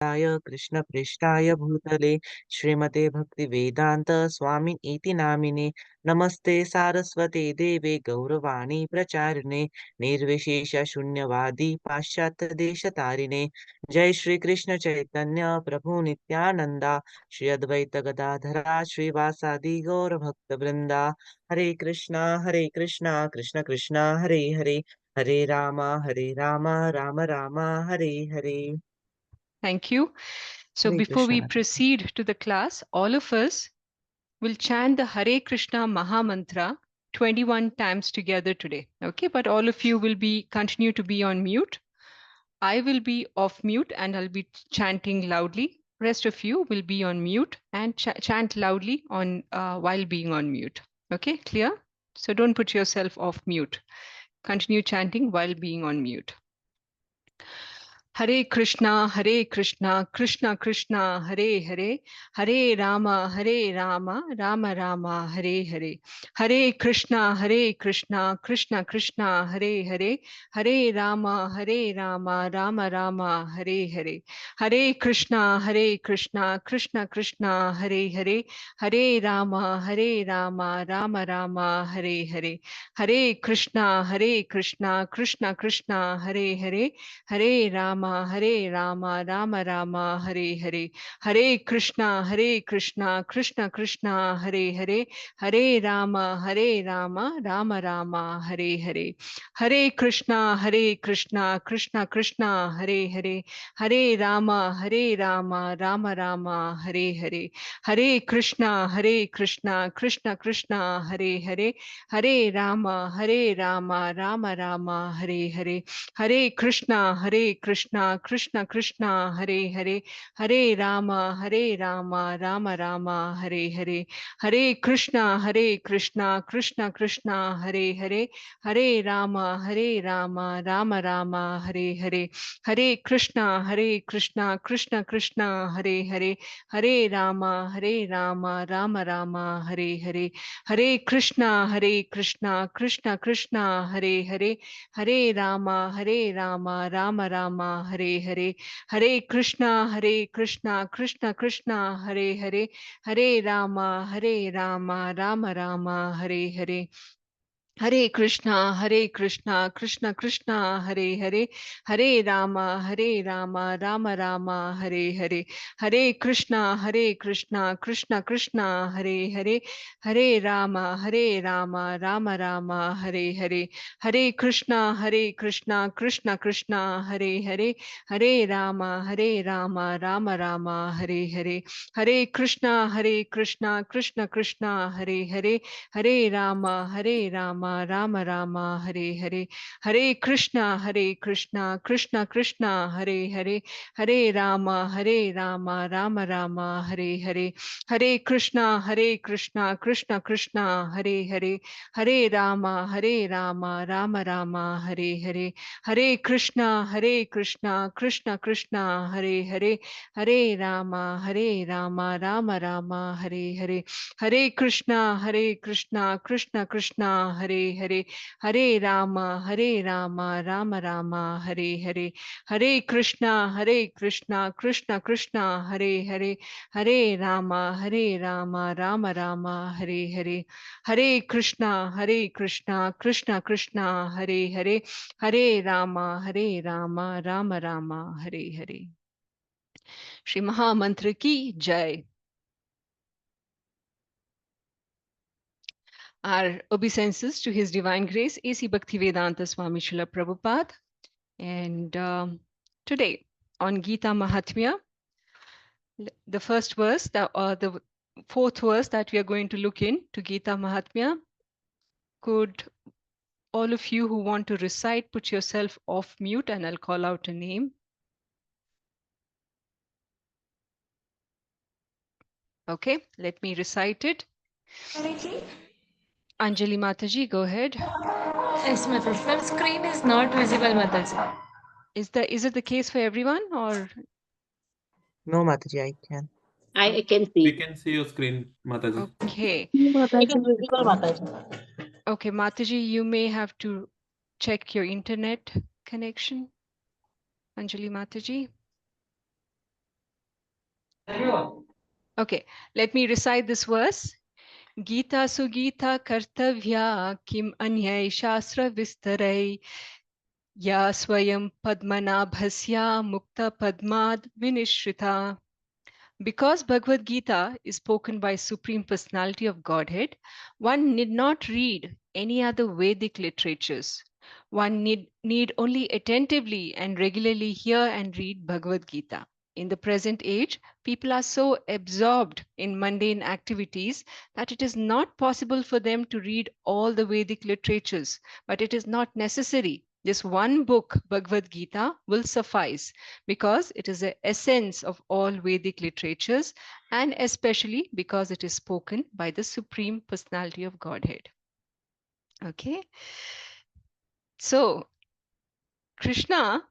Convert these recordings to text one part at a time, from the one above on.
कृष्ण पृष्ठाय भूतले श्रीमते भक्ति वेदांत स्वामी इति नामिने नमस्ते सारस्वते देवे गौरवाणी प्रचारिणे निर्विशेष शून्यवादी पाश्चात्य देश तारिणे जय श्री कृष्ण चैतन्य प्रभु नित्यानंदा श्री अद्वैत गदाधरा श्रीवासादि गौर भक्त वृंदा हरे Krishna Krishna Krishna Hare Hare Hare Rama Ram Ram Hare Hare Thank you. So Hare before Krishna we माता। proceed to the class, all of us will chant the Hare Krishna Maha Mantra 21 times together today. Okay, but all of you will continue to be on mute. I will be off mute and I'll be chanting loudly. Rest of you will be on mute and chant loudly on while being on mute. Okay, clear? So don't put yourself off mute. Continue chanting while being on mute. Hare Krishna, Krishna Krishna, Hare Hare, Hare Rama, Rama Rama, Hare Hare. Hare Krishna, Krishna Krishna, Hare Hare, Hare Rama, Rama Rama, Hare Hare. Hare Krishna, Krishna Krishna, Hare Hare, Hare Rama, Rama Rama, Hare Hare. Hare Krishna, Krishna Krishna, Hare Hare, Hare Rama, Rama Rama, Hare Hare. Hare Krishna, Krishna Krishna, Hare Hare. Hare Rama, Rama Rama, Hare Hare. Hare Krishna, Krishna Krishna, Hare Hare. Hare Rama, Rama Rama, Hare Hare. Hare Krishna, Krishna, Hare Hare. Hare Rama, Rama Rama, Hare Hare. Hare Krishna, Krishna Krishna, Hare Hare. Hare Rama, Rama Rama, Hare Hare. Hare Krishna, Krishna, Hare Hare. Hare Rama, Rama Rama, Hare Hare. Hare Krishna, Krishna, Hare Hare. Hare Rama, Rama Rama, Hare Hare. Hare Krishna, Krishna, Hare Hare. Hare Rama, Rama Rama, Hare Hare. Hare Krishna, Krishna, Hare Hare. Hare Rama, Rama Rama, Hare Hare. Hare Krishna, Krishna, Hare Hare. Hare Rama, Rama Rama, Hare Hare. Hare Krishna, Krishna, Hare Hare. Hare Rama, Rama Rama, Hare Hare. Hare Krishna, Krishna, Hare Hare. Hare Rama, Rama Rama, Hare Hare. Hare Krishna, Krishna, Hare Hare. Hare Rama, Rama Rama, Hare Hare. Hare Krishna, Krishna, Hare Hare. Hare Rama, Rama Rama, Hare Hare. Hare Krishna, Krishna, Hare Hare. Hare Rama, Rama Rama, Hare Hare. Hare Krishna, Krishna, Hare Hare. Hare Rama, Rama Rama, Hare Hare. Hare Krishna, Krishna, Hare Hare. Hare Rama, Rama Rama, Hare Hare. Hare Krishna, Krishna, Hare Hare. Hare Rama, Rama Rama, Hare Hare. Hare Krishna, Krishna, Hare Hare. Hare Rama, Rama Rama, Hare Hare. Shri Mahamantra ki Jai. Our obeisances to His Divine Grace, A.C. Bhaktivedanta Swami Srila Prabhupada. And today on Gita Mahatmya, the first verse, the fourth verse that we are going to look into Gita Mahatmya, could all of you who want to recite put yourself off mute and I'll call out a name. Okay, let me recite it. Anjali Mataji, go ahead. Yes, Mataji. My screen is not visible, Mataji. Is it the case for everyone or? No, Mataji, I can. I can see. We can see your screen, Mataji. Okay. It is visible, Mataji. Okay, Mataji, you may have to check your internet connection. Anjali Mataji. Okay, let me recite this verse. Gita sugita kartavya kim anyay shastra vistarai ya swayam padmanabhasya mukta padmad vinishrita. Because Bhagavad Gita is spoken by Supreme Personality of Godhead, one need not read any other Vedic literatures. One need only attentively and regularly hear and read Bhagavad Gita. In the present age, people are so absorbed in mundane activities that it is not possible for them to read all the Vedic literatures, but it is not necessary. This one book, Bhagavad Gita, will suffice because it is the essence of all Vedic literatures, and especially because it is spoken by the Supreme Personality of Godhead. Okay, so Krishna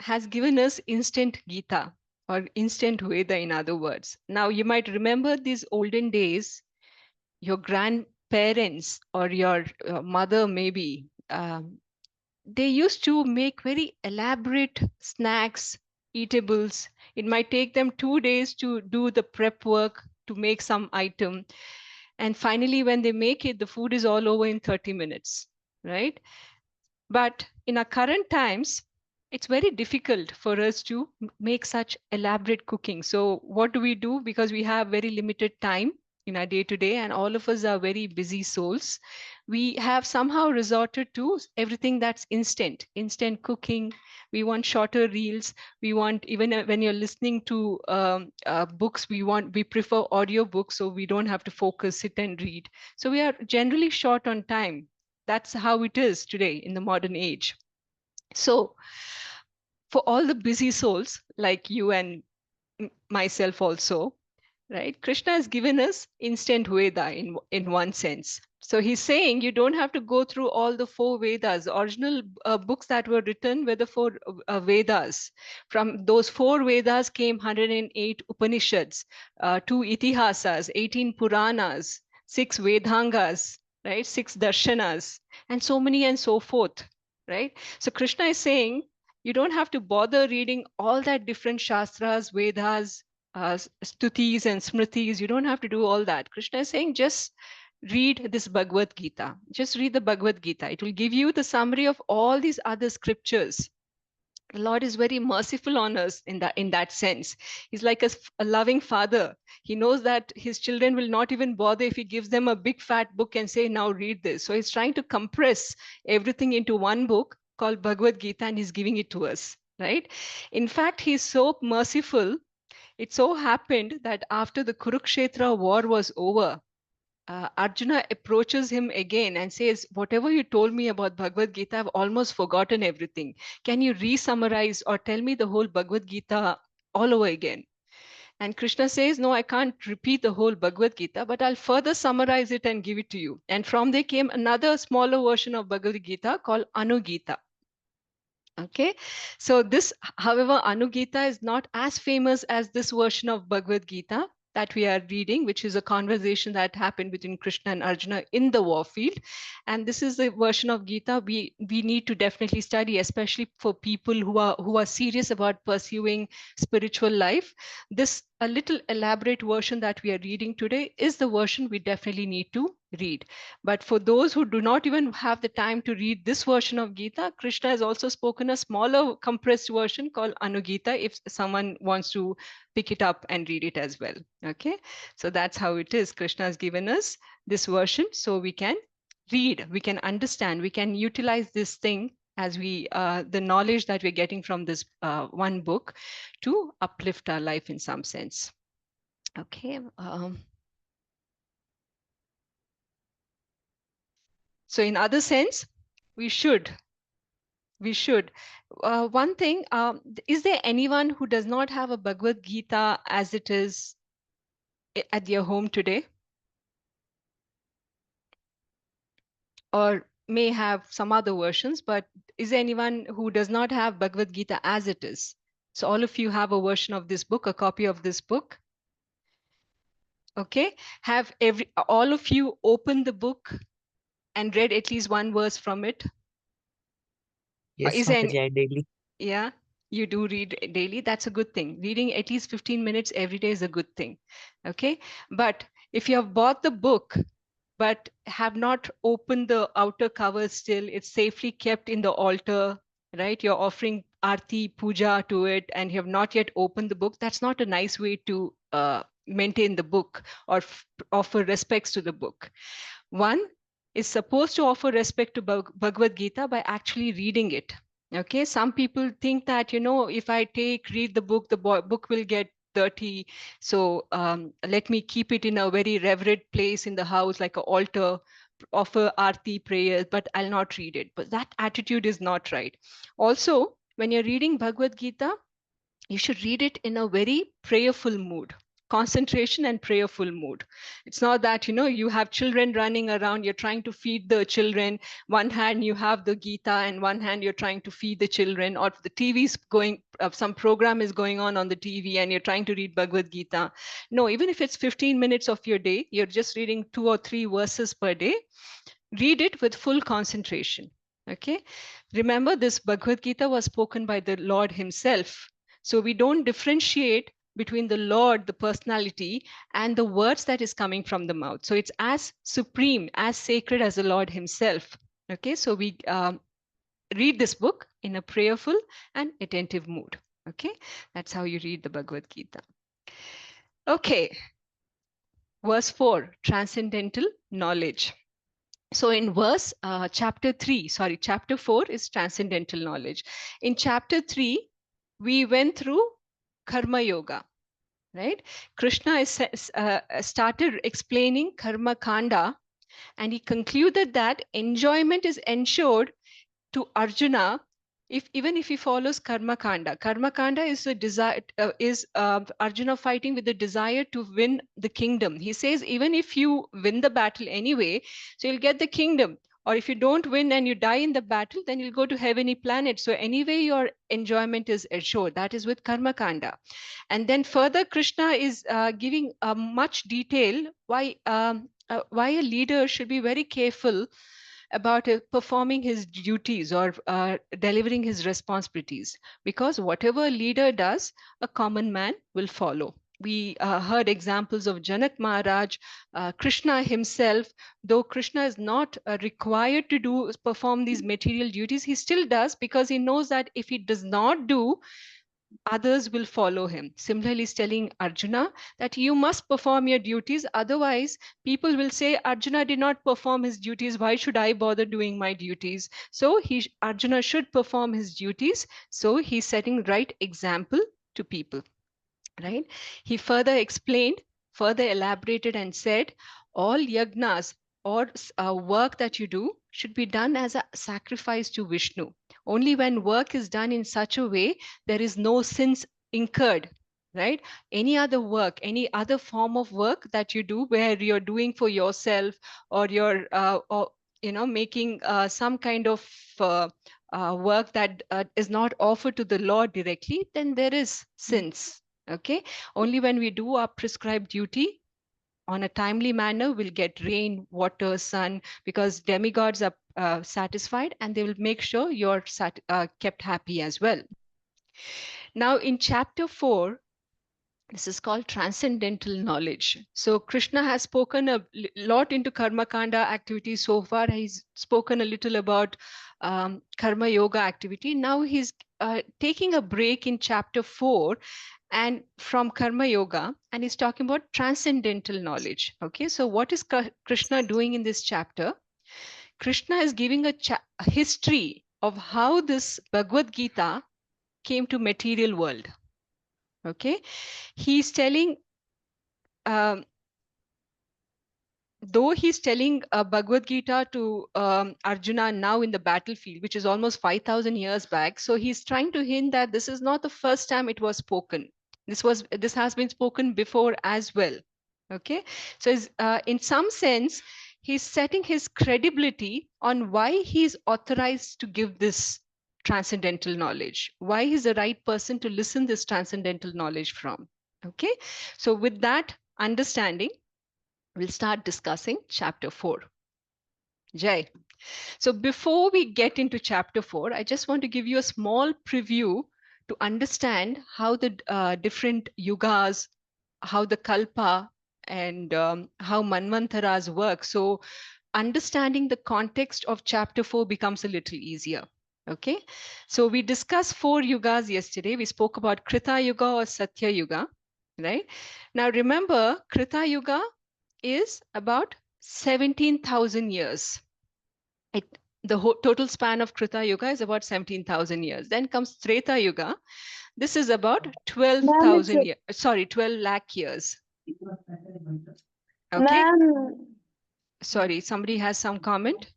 has given us instant Gita or instant Veda, in other words. Now, you might remember these olden days, your grandparents or your mother, maybe, they used to make very elaborate snacks, eatables. It might take them 2 days to do the prep work to make some item. And finally, when they make it, the food is all over in 30 minutes, right? But in our current times, it's very difficult for us to make such elaborate cooking. So what do we do? Because we have very limited time in our day to day, and all of us are very busy souls, we have somehow resorted to everything that's instant cooking. We want shorter reels. We want, even when you're listening to books, we prefer audio books, so we don't have to focus, sit and read. So we are generally short on time. That's how it is today in the modern age. So for all the busy souls like you and myself also, right? Krishna has given us instant Veda in one sense. So he's saying you don't have to go through all the four Vedas. The original books that were written were the four Vedas. From those four Vedas came 108 Upanishads, 2 Itihasas, 18 Puranas, 6 Vedangas, right? 6 Darshanas, and so many and so forth, right? So Krishna is saying you don't have to bother reading all that different Shastras, Vedas, stutis and smritis. You don't have to do all that. Krishna is saying just read this Bhagavad Gita. Just read the Bhagavad Gita. It will give you the summary of all these other scriptures. The Lord is very merciful on us in that sense. He's like a loving father. He knows that his children will not even bother if he gives them a big fat book and say, now read this. So he's trying to compress everything into one book called Bhagavad Gita, and he's giving it to us, right? In fact, he's so merciful. It so happened that after the Kurukshetra war was over, Arjuna approaches him again and says, whatever you told me about Bhagavad Gita, I've almost forgotten everything. Can you re-summarize or tell me the whole Bhagavad Gita all over again? And Krishna says, no, I can't repeat the whole Bhagavad Gita, but I'll further summarize it and give it to you. And from there came another smaller version of Bhagavad Gita called Anugita. Okay, so this, however, Anugita is not as famous as this version of Bhagavad Gita that we are reading, which is a conversation that happened between Krishna and Arjuna in the war field. And this is the version of Gita we need to definitely study, especially for people who are serious about pursuing spiritual life. This a little elaborate version that we are reading today is the version we definitely need to read. But for those who do not even have the time to read this version of Gita, Krishna has also spoken a smaller compressed version called Anugita if someone wants to pick it up and read it as well. Okay, so that's how it is. Krishna has given us this version so we can read, we can understand, we can utilize this thing as the knowledge that we're getting from this one book to uplift our life in some sense. Okay. So in other sense, we should. One thing, is there anyone who does not have a Bhagavad Gita as it is at their home today? Or may have some other versions, but is there anyone who does not have Bhagavad Gita as it is? So all of you have a version of this book, a copy of this book. Okay, have all of you opened the book and read at least one verse from it? Yes, Is there any, Mataji, I daily. yeah, you do read daily, that's a good thing. Reading at least 15 minutes every day is a good thing. Okay. But if you have bought the book, but have not opened the outer cover still, it's safely kept in the altar, right? You're offering Aarti Puja to it and you have not yet opened the book. That's not a nice way to maintain the book or offer respects to the book. One is supposed to offer respect to Bhagavad Gita by actually reading it. Okay, some people think that, if I read the book, the book will get dirty. So let me keep it in a very reverent place in the house, like an altar, offer Aarti prayers, but I'll not read it. But that attitude is not right. Also, when you're reading Bhagavad Gita, you should read it in a very prayerful mood, concentration and prayerful mood. It's not that you have children running around, you're trying to feed the children. One hand you have the Gita and one hand you're trying to feed the children, or the TV's going, some program is going on the TV and you're trying to read Bhagavad Gita. No, even if it's 15 minutes of your day, you're just reading 2 or 3 verses per day, read it with full concentration. Okay, remember, this Bhagavad Gita was spoken by the Lord himself. So we don't differentiate between the Lord, the personality, and the words that is coming from the mouth. So it's as supreme, as sacred as the Lord himself. Okay, so we read this book in a prayerful and attentive mood. Okay, that's how you read the Bhagavad Gita. Okay, verse 4, transcendental knowledge. So in chapter 4 is transcendental knowledge. In chapter 3, we went through karma yoga, right? Krishna started explaining karma kanda, and he concluded that enjoyment is ensured to Arjuna even if he follows karma kanda is a desire, Arjuna fighting with the desire to win the kingdom. He says even if you win the battle anyway, so you'll get the kingdom, or if you don't win and you die in the battle, then you'll go to heavenly planet. So anyway your enjoyment is assured. That is with karma kanda. And then further Krishna is giving much detail why a leader should be very careful about performing his duties or delivering his responsibilities, because whatever a leader does, a common man will follow. We heard examples of Janak Maharaj, Krishna himself. Though Krishna is not required to perform these material duties, he still does, because he knows that if he does not do, others will follow him. Similarly, he's telling Arjuna that you must perform your duties. Otherwise, people will say, Arjuna did not perform his duties. Why should I bother doing my duties? So Arjuna should perform his duties. So he's setting right example to people, right? He further explained, further elaborated and said, all yagnas or work that you do should be done as a sacrifice to Vishnu. Only when work is done in such a way, there is no sins incurred, right? Any other work, any other form of work that you do where you're doing for yourself, or you're making some kind of work that is not offered to the Lord directly, then there is sins. Okay, only when we do our prescribed duty on a timely manner, we'll get rain, water, sun, because demigods are satisfied, and they will make sure you're kept happy as well. Now in chapter 4, this is called transcendental knowledge. So Krishna has spoken a lot into karma kanda activity so far. He's spoken a little about karma yoga activity. Now he's taking a break in chapter 4 and from karma yoga, and he's talking about transcendental knowledge. Okay, so what is Krishna doing in this chapter? Krishna is giving a history of how this Bhagavad Gita came to material world. Okay, he's telling, though he's telling Bhagavad Gita to Arjuna now in the battlefield, which is almost 5,000 years back. So he's trying to hint that this is not the first time it was spoken. This has been spoken before as well. Okay, so in some sense, he's setting his credibility on why he's authorized to give this transcendental knowledge, why he's the right person to listen this transcendental knowledge from. Okay, so with that understanding, we'll start discussing chapter 4. Jai. So before we get into chapter 4, I just want to give you a small preview to understand how the different yugas, how the kalpa and how manvantaras work. So understanding the context of chapter 4 becomes a little easier. Okay, so we discussed 4 yugas yesterday. We spoke about Krita Yuga or Satya Yuga, right? Now remember, Krita Yuga is about 17,000 years. The total span of Krita Yuga is about 17,000 years. Then comes Treta Yuga. This is about 12,000 years. Sorry, 12 lakh years. Okay. Sorry, somebody has some comment.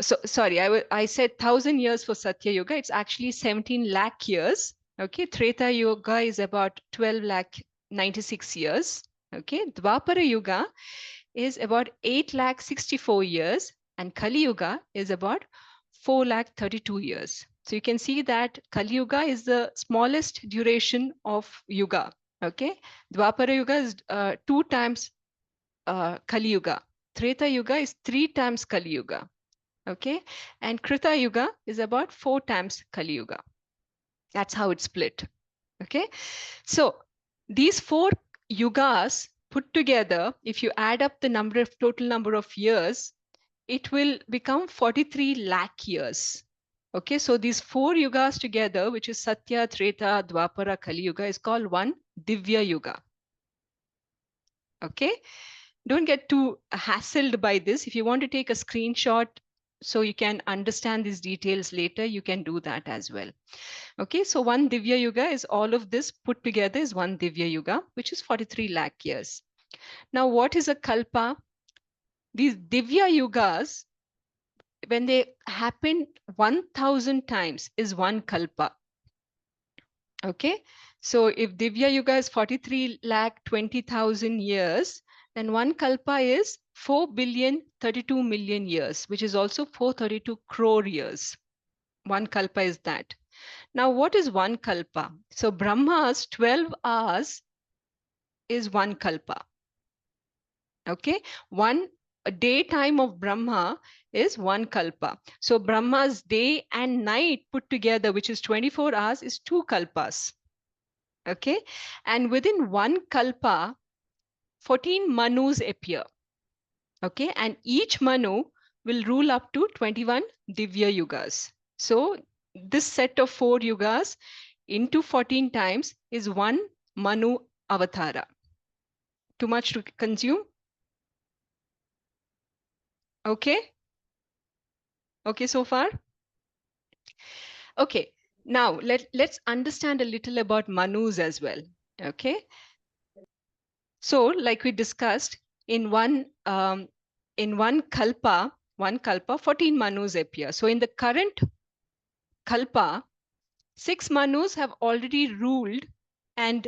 So sorry, I said 1,000 years for Satya Yuga. It's actually 17 lakh years. Okay, Treta Yuga is about 12 lakh 96 years. Okay, Dwapara Yuga is about 8 lakh 64 years, and Kali Yuga is about 4 lakh 32 years. So you can see that Kali Yuga is the smallest duration of Yuga. Okay, Dwapara Yuga is 2 times Kali Yuga. Treta Yuga is 3 times Kali Yuga. Okay, and Krita Yuga is about 4 times Kali Yuga. That's how it's split. Okay, so these 4 yugas put together, if you add up the total number of years, it will become 43 lakh years. Okay, so these 4 yugas together, which is Satya, Treta, Dwapara, Kali Yuga, is called one Divya Yuga. Okay, don't get too hassled by this. If you want to take a screenshot so you can understand these details later, you can do that as well. Okay, so one Divya Yuga is all of this put together is one Divya Yuga, which is 43 lakh years. Now, what is a kalpa? These Divya Yugas, when they happen 1,000 times, is one kalpa. Okay, so if Divya Yuga is 43 lakh 20,000 years, then one kalpa is 4,032,000,000 years, which is also 432 crore years. One kalpa is that. Now, what is one kalpa? So Brahma's 12 hours is one kalpa. Okay, one daytime of Brahma is one kalpa. So Brahma's day and night put together, which is 24 hours, is 2 kalpas. Okay, and within one kalpa, 14 manus appear. Okay, and each manu will rule up to 21 Divya Yugas. So this set of 4 yugas into 14 times is one Manu Avatara. Too much to consume? Okay? Okay so far? Okay, now let's understand a little about Manus as well. Okay? So like we discussed, in one kalpa, 14 Manus appear. So in the current kalpa, 6 Manus have already ruled and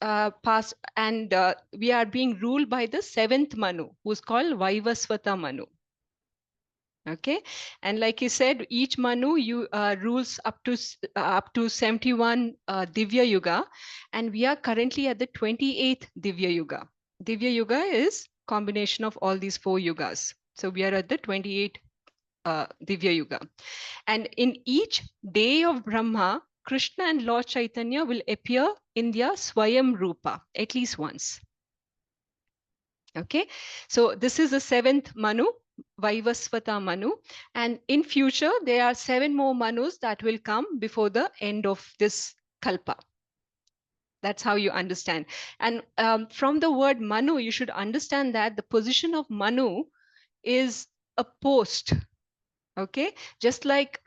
we are being ruled by the 7th Manu, who's called Vaivasvata Manu. Okay, and like you said, each Manu rules up to 71 Divya Yuga, and we are currently at the 28th Divya Yuga. Divya Yuga is combination of all these 4 yugas. So we are at the 28th Divya Yuga, and in each day of Brahma, Krishna and Lord Chaitanya will appear in their Swayam Rupa at least once. Okay, so this is the 7th Manu, Vaivasvata Manu, and in future there are 7 more Manus that will come before the end of this Kalpa. That's how you understand. And from the word Manu, you should understand that the position of Manu is a post. Okay, just like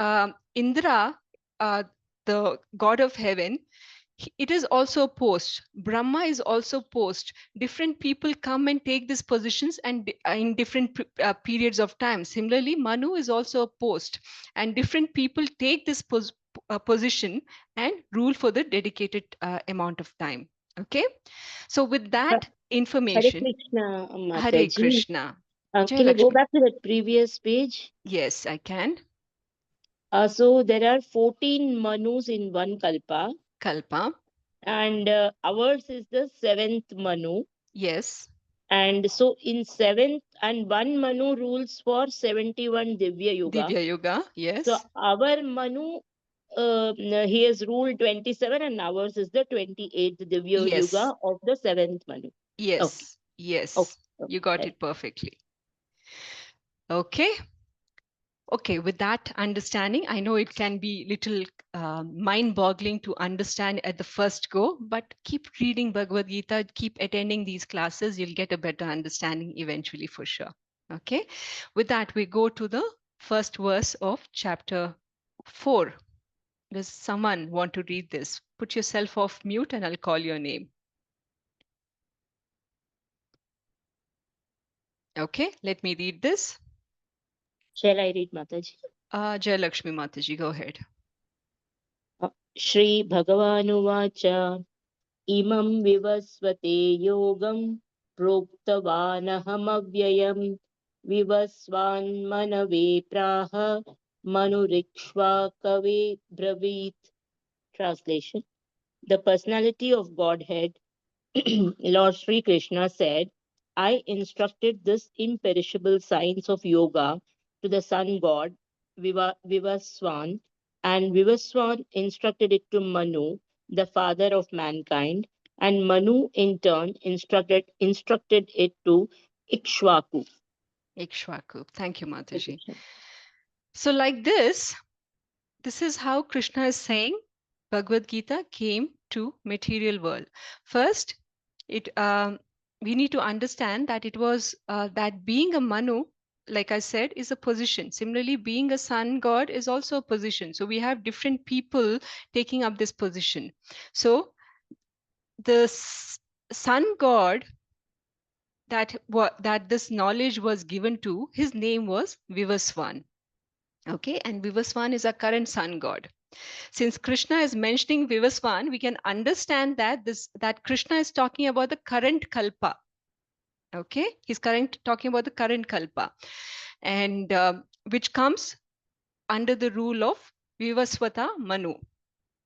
Indra, the god of heaven, it is also post. Brahma is also post. Different people come and take these positions and in different periods of time. Similarly, Manu is also a post, and different people take this position and rule for the dedicated amount of time. Okay, so with that information, Hare Krishna, Hare Mataji. Krishna. Can you go back to that previous page? Yes, I can. So there are 14 Manus in one Kalpa. Kalpa. And ours is the 7th Manu. Yes. And so in 7th, and one Manu rules for 71 Divya Yuga. Divya Yuga, yes. So our Manu, he has ruled 27, and ours is the 28th Divya Yes. Yuga of the 7th Manu. Yes, Okay. yes. Okay. You got it perfectly. Okay. Okay, with that understanding, I know it can be little mind-boggling to understand at the first go, but keep reading Bhagavad Gita, keep attending these classes, you'll get a better understanding eventually for sure. Okay, with that, we go to the first verse of chapter 4. Does someone want to read this? Put yourself off mute and I'll call your name. Okay, let me read this. Shall I read, Mataji? Jayalakshmi Mataji, go ahead. Shri Bhagawanuvacha imam vivasvate yogam प्रोक्तवानहमव्ययम् विवस्वान् मनवे प्राह manurikshva kave bravit. Translation. The personality of Godhead, Lord Sri Krishna said, I instructed this imperishable science of yoga to the sun god Vivaswan, and Vivaswan instructed it to Manu, the father of mankind, and Manu in turn instructed it to Ikshvaku. Ikshvaku. Thank you, Mataji. So like this is how Krishna is saying Bhagavad Gita came to material world. First, we need to understand that it was that being a Manu, like I said, is a position. Similarly, being a sun god is also a position. So we have different people taking up this position. So the sun god that this knowledge was given to, his name was Vivaswan. Okay, and Vivaswan is our current sun god. Since Krishna is mentioning Vivaswan, we can understand that Krishna is talking about the current kalpa. Okay, he's talking about the current kalpa, and which comes under the rule of Vivaswata Manu.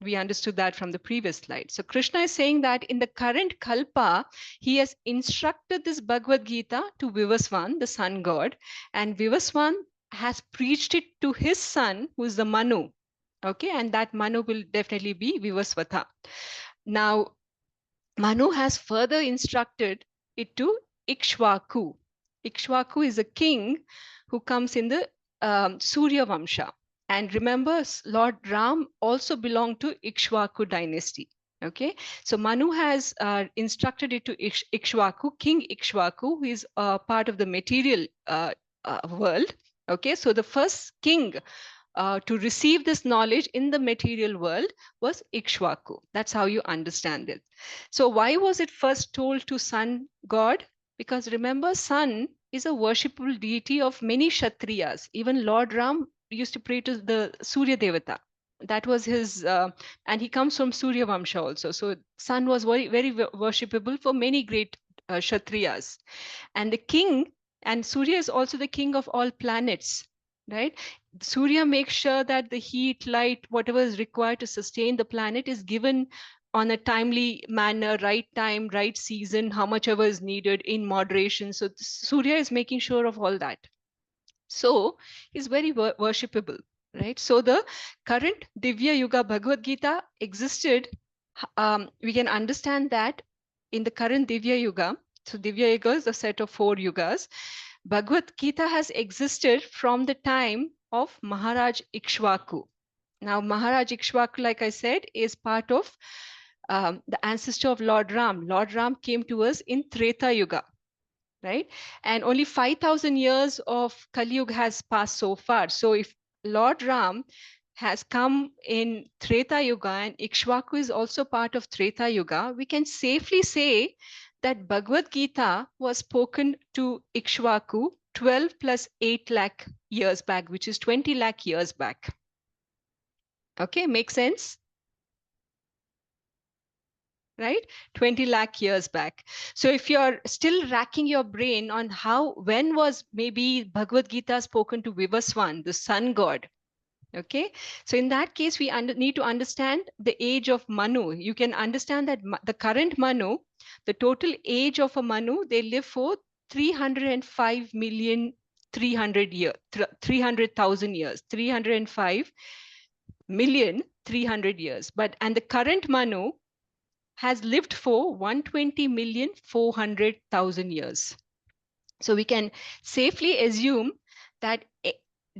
We understood that from the previous slide. So Krishna is saying that in the current kalpa, he has instructed this Bhagavad Gita to Vivaswan, the sun god, and Vivaswan has preached it to his son, who is the Manu. Okay, and that Manu will definitely be Vivaswata. Now, Manu has further instructed it to Ikshvaku. Ikshvaku is a king who comes in the Surya Vamsha. And remember, Lord Ram also belonged to Ikshvaku dynasty. Okay, so Manu has instructed it to Ikshvaku, King Ikshvaku, who is part of the material world. Okay, so the first king to receive this knowledge in the material world was Ikshvaku. That's how you understand it. So why was it first told to sun god? Because remember, sun is a worshipable deity of many Kshatriyas. Even Lord Ram used to pray to the Surya Devata. That was his, and he comes from Surya Vamsha also. So sun was very, very worshipable for many great Kshatriyas. And the king, and Surya is also the king of all planets, right? Surya makes sure that the heat, light, whatever is required to sustain the planet is given on a timely manner, right time, right season, how much ever is needed in moderation. So Surya is making sure of all that. So he's very worshipable, right? So the current Divya Yuga Bhagavad Gita existed. We can understand that in the current Divya Yuga. So Divya Yuga is a set of 4 yugas. Bhagavad Gita has existed from the time of Maharaj Ikshvaku. Now, Maharaj Ikshvaku, like I said, is part of the ancestor of Lord Ram. Lord Ram came to us in Treta Yuga, right? And only 5,000 years of Kali Yuga has passed so far. So if Lord Ram has come in Treta Yuga and Ikshvaku is also part of Treta Yuga, we can safely say that Bhagavad Gita was spoken to Ikshvaku 12 plus 8 lakh years back, which is 20 lakh years back. Okay, makes sense? Right? 20 lakh years back. So if you're still racking your brain on when was maybe Bhagavad Gita spoken to Vivaswan, the sun god, Okay, so in that case, we need to understand the age of Manu. You can understand that the current Manu, the total age of a Manu, they live for 305,300,000 years, 305,300,000 years. And the current Manu has lived for 120,400,000 years. So we can safely assume that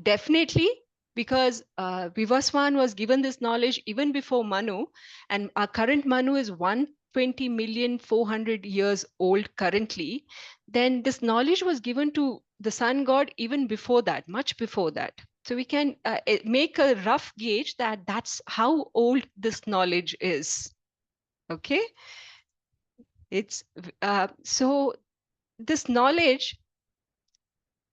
definitely, because Vivaswan was given this knowledge even before Manu, and our current Manu is 120,400,000 years old currently, then this knowledge was given to the sun god even before that, much before that. So we can make a rough gauge that that's how old this knowledge is. Okay, it's so this knowledge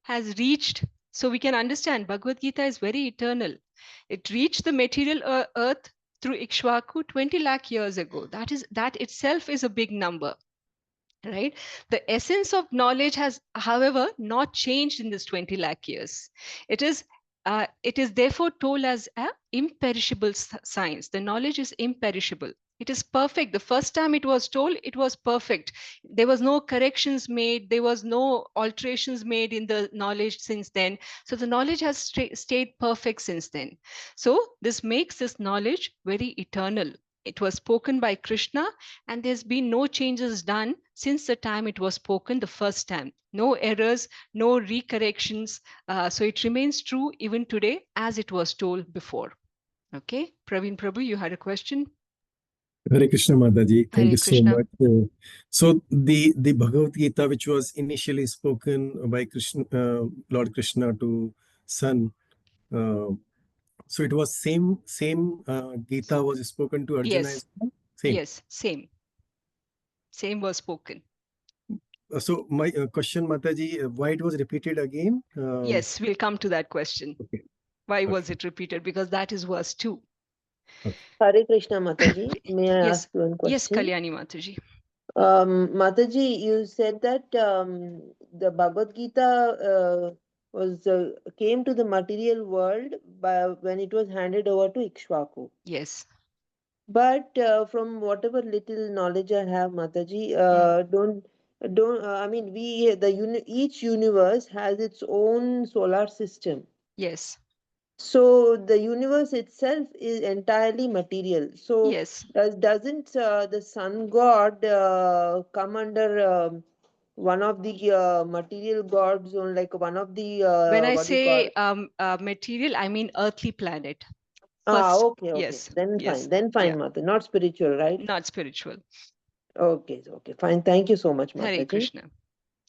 has reached, so we can understand Bhagavad Gita is very eternal. It reached the material earth through Ikshvaku 20 lakh years ago. That itself is a big number, right? The essence of knowledge has, however, not changed in this 20 lakh years. It is therefore told as an imperishable science. The knowledge is imperishable. It is perfect. The first time it was told, it was perfect. There was no corrections made. There was no alterations made in the knowledge since then. So the knowledge has stayed perfect since then. So this makes this knowledge very eternal. It was spoken by Krishna, and there's been no changes done since the time it was spoken the first time. No errors, no recorrections. So it remains true even today as it was told before. Okay, Praveen Prabhu, you had a question? Hare Krishna Mataji, thank Hare you Krishna. so much. So the Bhagavad Gita, which was initially spoken by Krishna, Lord Krishna to Son, so it was same Gita was spoken to Arjuna Yes. as well? Same. Yes, same was spoken. So my question, Mataji, why it was repeated again? Yes, we'll come to that question. Okay. Why was it repeated? Because that is verse 2. Okay. Hare Krishna Mataji, may I Yes. ask you one question? Yes, Kalyani Mataji. Mataji, you said that the Bhagavad Gita came to the material world when it was handed over to Ikshvaku. Yes. But from whatever little knowledge I have, Mataji, I mean, each universe has its own solar system. Yes. So the universe itself is entirely material. So Yes. doesn't the sun god come under one of the material gods, or like one of the When I what do you call? say material, I mean earthly planet. Okay. Yes. Then Yes. fine, Yeah. Mata. Not spiritual, right? Not spiritual. Okay, fine. Thank you so much, Hare Mataji. Krishna.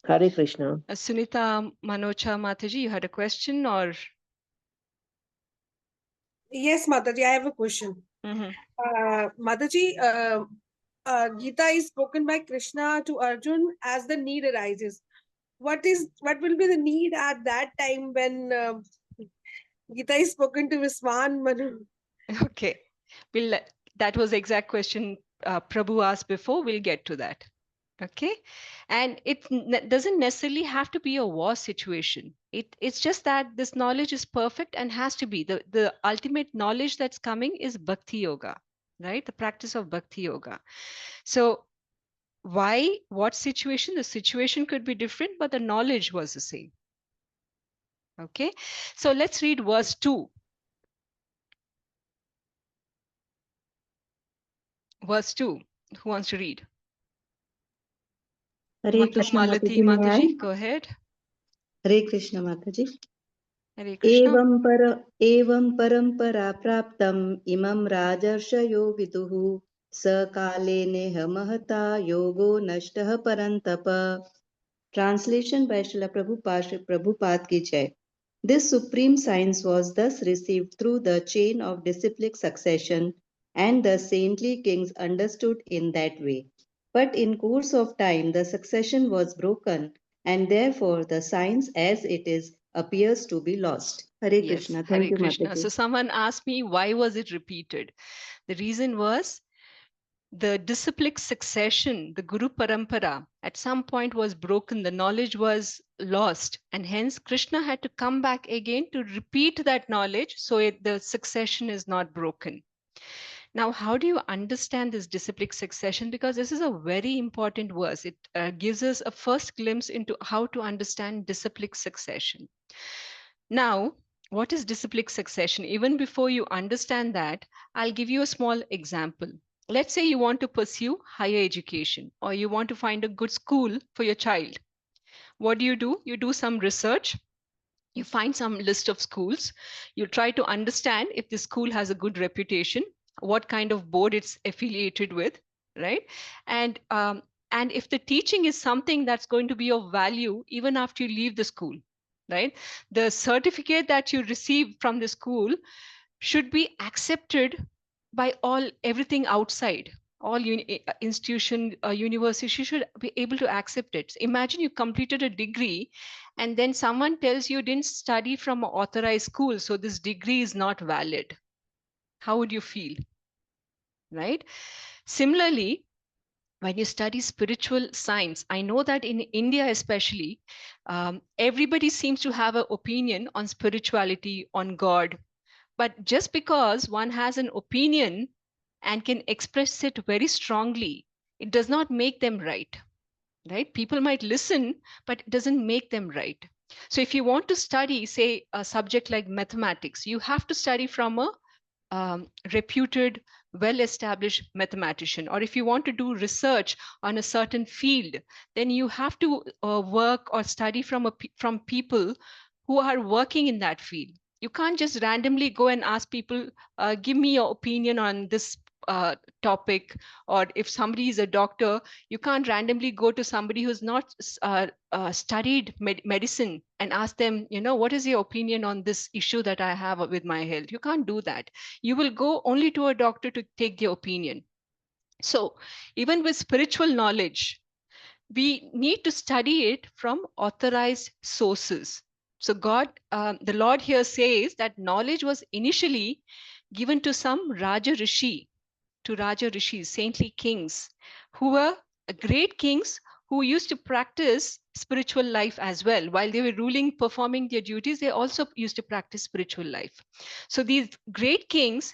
Hare Krishna. Sunita Manocha Mataji, you had a question or? Yes, Mataji, I have a question. Mataji, Gita is spoken by Krishna to Arjun as the need arises. What will be the need at that time when Gita is spoken to Viswan Manu? Okay. That was the exact question Prabhu asked before. We'll get to that. Okay. And it doesn't necessarily have to be a war situation. It's just that this knowledge is perfect and has to be. The ultimate knowledge that's coming is Bhakti Yoga, right? The practice of Bhakti Yoga. So why, what situation? The situation could be different, but the knowledge was the same. Okay. So let's read verse 2. Verse 2. Who wants to read? Hare Krishna Malati Mataji, go ahead. Hare Krishna Mataji. Hare Krishna. Evam parampara praptam imam rajarshyo viduhu sakale neha mahata yogo nashtah parantapa. Translation by Srila Prabhupada ki jai. This supreme science was thus received through the chain of disciplic succession, and the saintly kings understood in that way. But in course of time, the succession was broken, and therefore the science as it is appears to be lost. Hare Krishna. Yes, Thank Hare you, Krishna. Mataji. So someone asked me, why was it repeated? The reason was the disciplic succession, the Guru Parampara, at some point was broken. The knowledge was lost. And hence Krishna had to come back again to repeat that knowledge so the succession is not broken. Now, how do you understand this disciplic succession? Because this is a very important verse. It gives us a first glimpse into how to understand disciplic succession. Now, what is disciplic succession? Even before you understand that, I'll give you a small example. Let's say you want to pursue higher education, or you want to find a good school for your child. What do? You do some research. You find some list of schools. You try to understand if the school has a good reputation, what kind of board it's affiliated with, right? And if the teaching is something that's going to be of value even after you leave the school, right? The certificate that you receive from the school should be accepted by everything outside. All institution, university should be able to accept it. Imagine you completed a degree and then someone tells you didn't study from an authorized school, so this degree is not valid. How would you feel? Right? Similarly, when you study spiritual science, I know that in India especially, everybody seems to have an opinion on spirituality, on God. But just because one has an opinion and can express it very strongly, it does not make them right. Right? People might listen, but it doesn't make them right. So if you want to study, say, a subject like mathematics, you have to study from a reputed, well-established mathematician. Or if you want to do research on a certain field, then you have to work or study from people who are working in that field. You can't just randomly go and ask people, give me your opinion on this topic. Or if somebody is a doctor, you can't randomly go to somebody who's not studied medicine and ask them, what is your opinion on this issue that I have with my health? You can't do that. You will go only to a doctor to take their opinion. So even with spiritual knowledge, we need to study it from authorized sources. So the Lord here says that knowledge was initially given to some Raja Rishis, saintly kings, who were great kings who used to practice spiritual life as well. While they were ruling, performing their duties, they also used to practice spiritual life. So these great kings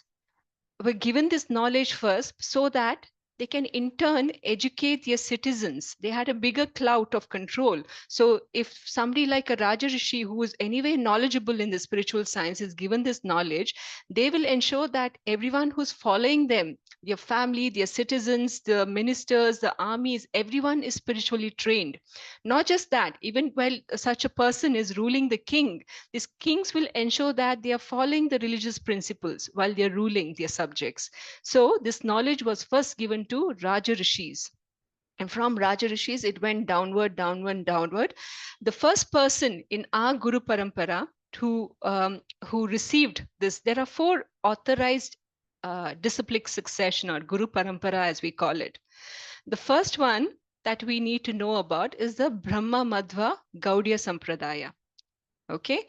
were given this knowledge first so that they can in turn educate their citizens. They had a bigger clout of control. So if somebody like a Raja Rishi, who is anyway knowledgeable in the spiritual science, is given this knowledge, they will ensure that everyone who's following them, their family, their citizens, the ministers, the armies, everyone is spiritually trained. Not just that, even while such a person is ruling the king, these kings will ensure that they are following the religious principles while they are ruling their subjects. So this knowledge was first given to Raja Rishis. And from Raja Rishis, it went downward. The first person in our Guru Parampara who received this, there are 4 authorized disciplic succession, or Guru Parampara as we call it. The first one that we need to know about is the Brahma Madhva Gaudiya Sampradaya. Okay,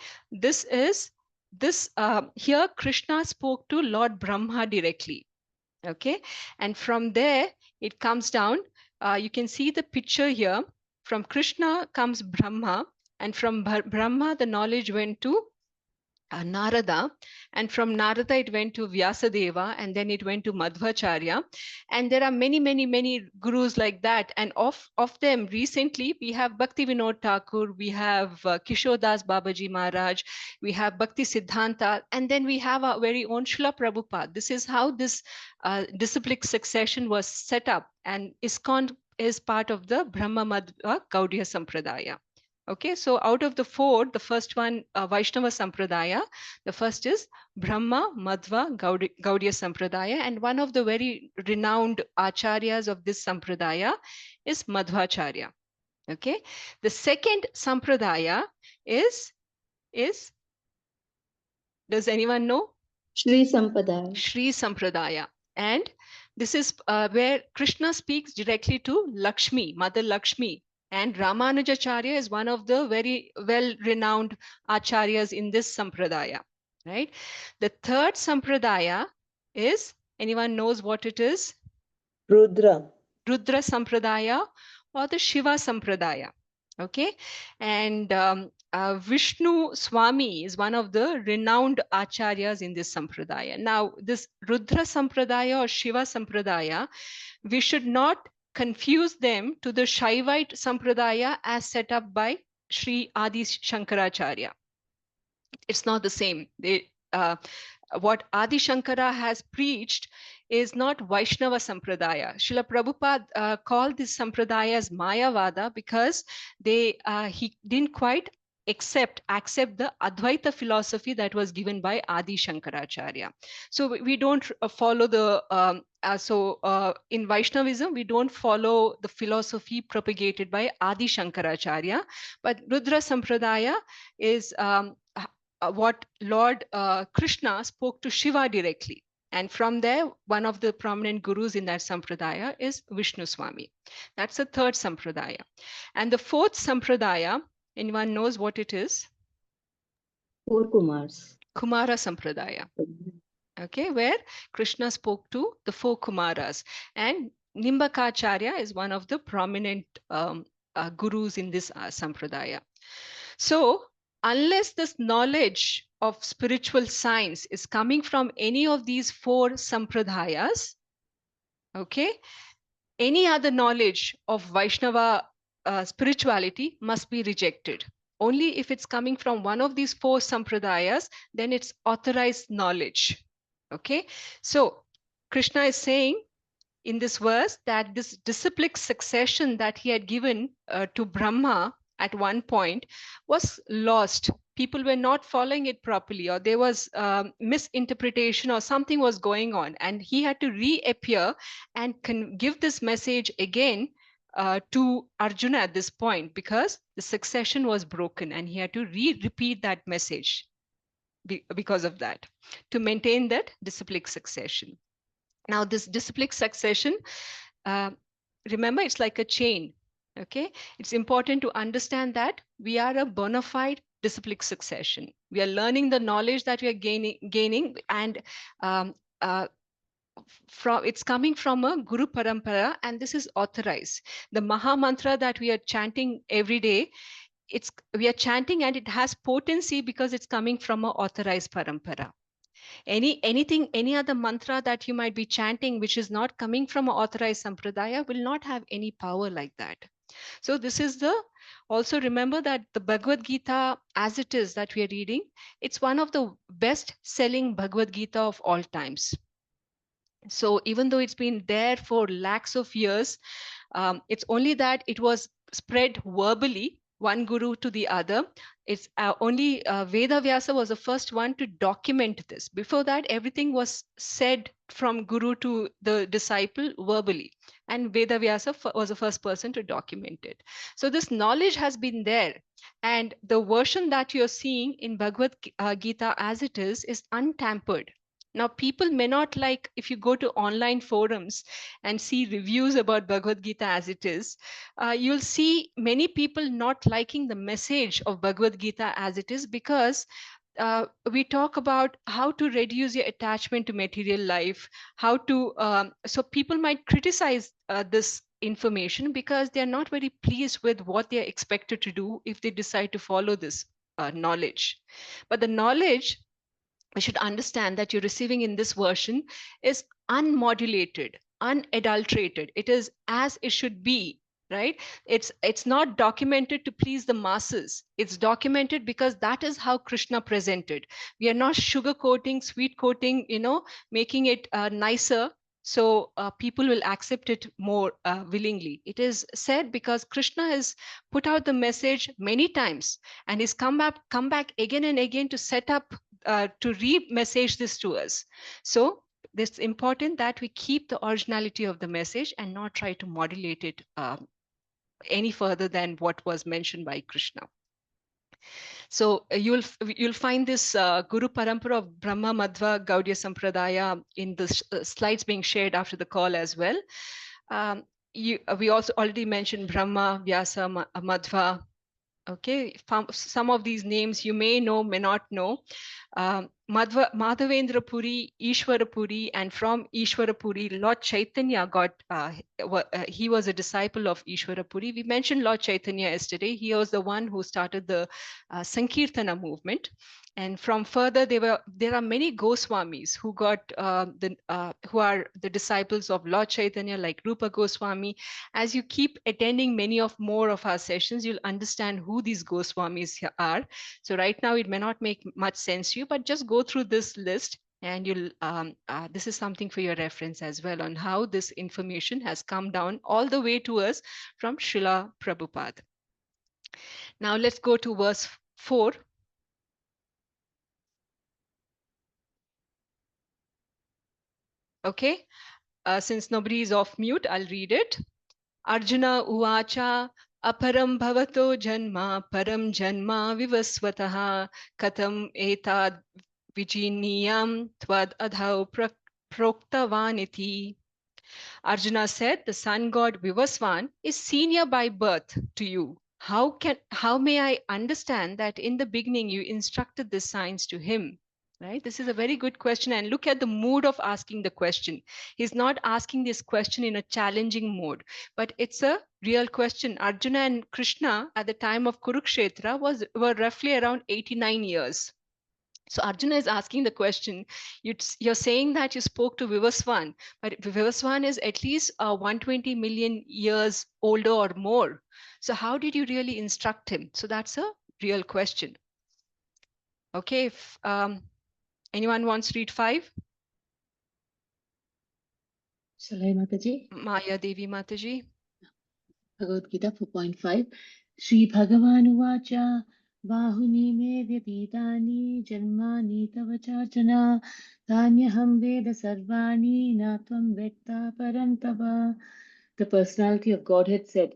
here Krishna spoke to Lord Brahma directly. Okay, and from there it comes down. You can see the picture here. From Krishna comes Brahma, and from Brahma the knowledge went to Narada, and from Narada it went to Vyasadeva, and then it went to Madhvacharya. And there are many gurus like that, and of them recently we have Bhakti Vinod Thakur, we have Kishore Das Babaji Maharaj, we have Bhakti Siddhanta, and then we have our very own Srila Prabhupada. This is how this disciplic succession was set up, and ISKCON is part of the Brahma Madhva Gaudiya Sampradaya. Okay, so out of the 4, the first one, Vaishnava Sampradaya, the first is Brahma Madhva Gaudiya Sampradaya, and one of the very renowned acharyas of this Sampradaya is Madhvacharya. Okay, the second Sampradaya is, does anyone know? Shri Sampadaya. Shri Sampradaya. And this is where Krishna speaks directly to Lakshmi, Mother Lakshmi. And Ramanujacharya is one of the very well-renowned acharyas in this sampradaya, right? The third sampradaya is, anyone knows what it is? Rudra. Rudra Sampradaya or the Shiva Sampradaya. Okay, and Vishnu Swami is one of the renowned acharyas in this sampradaya. Now, this Rudra Sampradaya or Shiva Sampradaya, we should not confuse them to the Shaivite Sampradaya as set up by Sri Adi Shankaracharya. It's not the same. What Adi Shankara has preached is not Vaishnava Sampradaya. Srila Prabhupada called this Sampradaya as Mayavada because he didn't quite accept the Advaita philosophy that was given by Adi Shankaracharya. So we don't follow the, in Vaishnavism, we don't follow the philosophy propagated by Adi Shankaracharya, but Rudra Sampradaya is what Lord Krishna spoke to Shiva directly. And from there, one of the prominent gurus in that sampradaya is Vishnu Swami. That's the third sampradaya. And the fourth sampradaya, anyone knows what it is? 4 Kumars. Kumara Sampradaya. Okay, where Krishna spoke to the 4 Kumaras. And Nimbakacharya is one of the prominent gurus in this sampradaya. So, unless this knowledge of spiritual science is coming from any of these 4 sampradayas, okay, any other knowledge of Vaishnava spirituality must be rejected. Only if it's coming from one of these 4 sampradayas, then it's authorized knowledge. Okay, so Krishna is saying in this verse that this disciplic succession that he had given to Brahma at one point was lost. People were not following it properly, or there was misinterpretation, or something was going on, and he had to reappear and give this message again to Arjuna at this point, because the succession was broken and he had to repeat that message because of that, to maintain that disciplic succession. Now, this disciplic succession, remember, it's like a chain. Okay, it's important to understand that we are a bona fide disciplic succession. We are learning the knowledge that we are gaining, and it's coming from a Guru Parampara, and this is authorized. The Maha Mantra that we are chanting every day, we are chanting, and it has potency because it's coming from an authorized parampara. Any other mantra that you might be chanting which is not coming from an authorized sampradaya will not have any power like that. So this is also remember that the Bhagavad Gita as it is that we are reading, it's one of the best selling Bhagavad Gita of all times. So even though it's been there for lakhs of years, it's only that it was spread verbally, one guru to the other. It's only Veda Vyasa was the first one to document this. Before that, everything was said from guru to the disciple verbally, and Veda Vyasa was the first person to document it. So this knowledge has been there, and the version that you're seeing in Bhagavad Gita as it is untampered. Now, people may not like, if you go to online forums and see reviews about Bhagavad Gita as it is, you'll see many people not liking the message of Bhagavad Gita as it is, because we talk about how to reduce your attachment to material life, how to, so people might criticize this information because they're not very pleased with what they're expected to do if they decide to follow this knowledge. But the knowledge, we should understand that you're receiving in this version is unmodulated, unadulterated. It is as it should be, right? It's not documented to please the masses. It's documented because that is how Krishna presented. We are not sugarcoating, sweet coating, making it nicer, so people will accept it more willingly. It is said because Krishna has put out the message many times, and he's come back again and again to set up, to re-message this to us. So it's important that we keep the originality of the message and not try to modulate it any further than what was mentioned by Krishna. So you'll find this Guru Parampara of Brahma Madhva Gaudiya Sampradaya in the slides being shared after the call as well. We also already mentioned Brahma, Vyasa, Madhva. Okay, some of these names you may know, may not know. Madhavendra Puri, Ishwara Puri, and from Ishwara Puri, Lord Chaitanya he was a disciple of Ishwara Puri. We mentioned Lord Chaitanya yesterday. He was the one who started the Sankirtana movement. And from further, there are many Goswamis who who are the disciples of Lord Chaitanya, like Rupa Goswami. As you keep attending more of our sessions, you'll understand who these Goswamis are. So right now, it may not make much sense to you, but just go through this list, and you'll. This is something for your reference as well on how this information has come down all the way to us from Srila Prabhupada. Now let's go to verse 4. Okay, since nobody is off mute, I'll read it. Arjuna uvacha aparam bhavato janma param janma vivasvataha katam etad vijiniyam tvad adhau proktavaniti. Arjuna said, the sun god Vivasvan is senior by birth to you. How may I understand that in the beginning you instructed this science to him? Right? This is a very good question, and look at the mood of asking the question. He's not asking this question in a challenging mode, but it's a real question. Arjuna and Krishna at the time of Kurukshetra were roughly around 89 years. So Arjuna is asking the question, you're saying that you spoke to Vivasvan, but Vivasvan is at least 120 million years older or more. So how did you really instruct him? So that's a real question. Okay, if anyone wants to read 5? Shall I, Mataji? Maya Devi Mataji. Bhagavad Gita 4.5. Sri Bhagavan Uvacha Bahuni me vyapitani janmani tava charjana tanyaham veda sarvani natvam vekta parantava. The personality of Godhead said,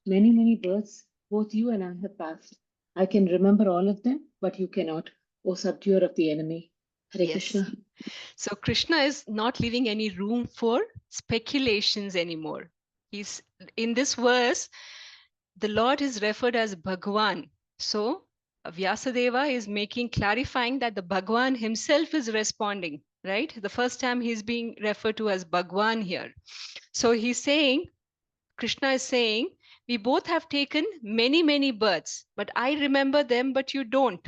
many, many births both you and I have passed. I can remember all of them, but you cannot, O subduer of the enemy. Hare Yes. Krishna. So Krishna is not leaving any room for speculations anymore. He's in this verse, the Lord is referred as Bhagwan. So Vyasadeva is clarifying that the Bhagwan himself is responding, right? The first time he's being referred to as Bhagwan here. So he's saying, Krishna is saying, we both have taken many, many births, but I remember them, but you don't.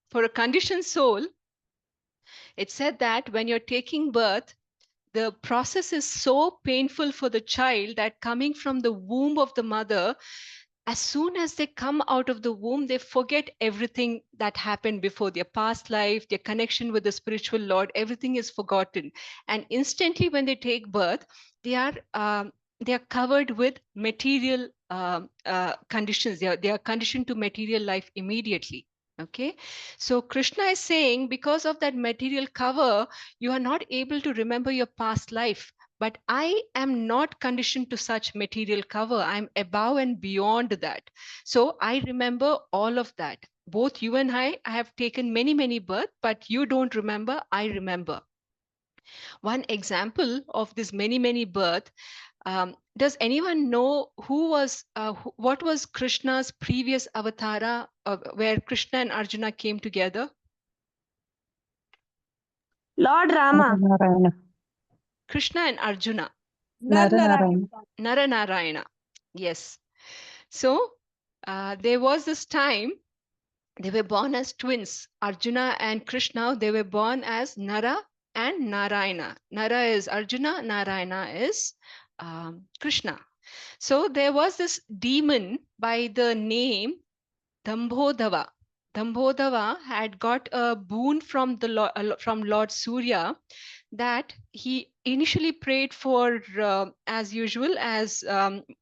For a conditioned soul, it said that when you're taking birth, the process is so painful for the child that coming from the womb of the mother, as soon as they come out of the womb, they forget everything that happened before, their past life, their connection with the spiritual Lord, everything is forgotten. And instantly when they take birth, they are covered with material conditions. They are conditioned to material life immediately. Okay, so Krishna is saying, because of that material cover, you are not able to remember your past life. But I am not conditioned to such material cover. I'm above and beyond that. So I remember all of that. Both you and I have taken many, many births, but you don't remember, I remember. One example of this many, many birth, does anyone know what was Krishna's previous avatara where Krishna and Arjuna came together? Lord Rama. Krishna and Arjuna. Narayana. Narayana. Yes. So there was this time they were born as twins. Arjuna and Krishna, they were born as Nara and Narayana. Nara is Arjuna, Narayana is Krishna. So there was this demon by the name Dambhodava. Dambhodava had got a boon from Lord Surya, that he initially prayed for, as usual,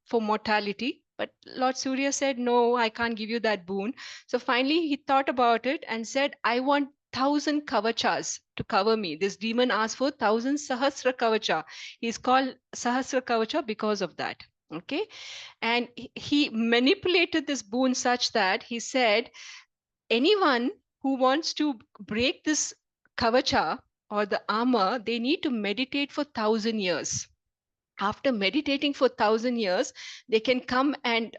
for mortality. But Lord Surya said, no, I can't give you that boon. So finally he thought about it and said, I want 1,000 kavachas to cover me. This demon asked for 1,000 sahasra kavacha. He's called sahasra kavacha because of that. Okay. And he manipulated this boon such that he said, anyone who wants to break this kavacha or the armor, they need to meditate for 1,000 years. After meditating for 1,000 years, they can come and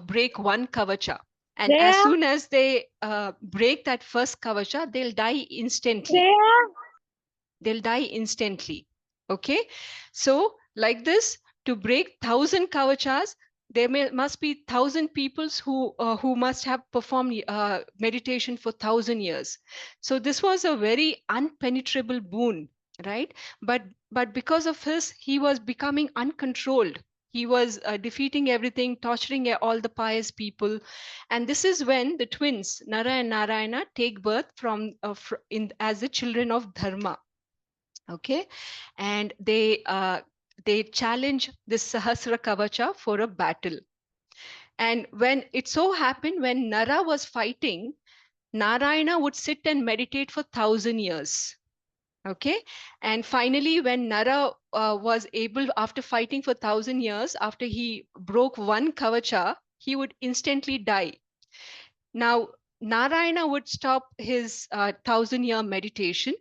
break one kavacha. And as soon as they break that first kavacha, they'll die instantly. They'll die instantly. Okay, so like this, to break 1,000 kavachas, there must be 1,000 peoples who must have performed meditation for 1,000 years. So this was a very unpenetrable boon, right? But because of his, he was becoming uncontrolled. He was defeating everything, torturing all the pious people. And this is when the twins Nara and Narayana take birth as the children of Dharma. Okay, and they challenge this Sahasra Kavacha for a battle. And when it so happened, when Nara was fighting, Narayana would sit and meditate for 1,000 years. Okay, and finally, when Nara was able, after fighting for 1,000 years, after he broke one Kavacha, he would instantly die. Now, Narayana would stop his 1,000-year meditation.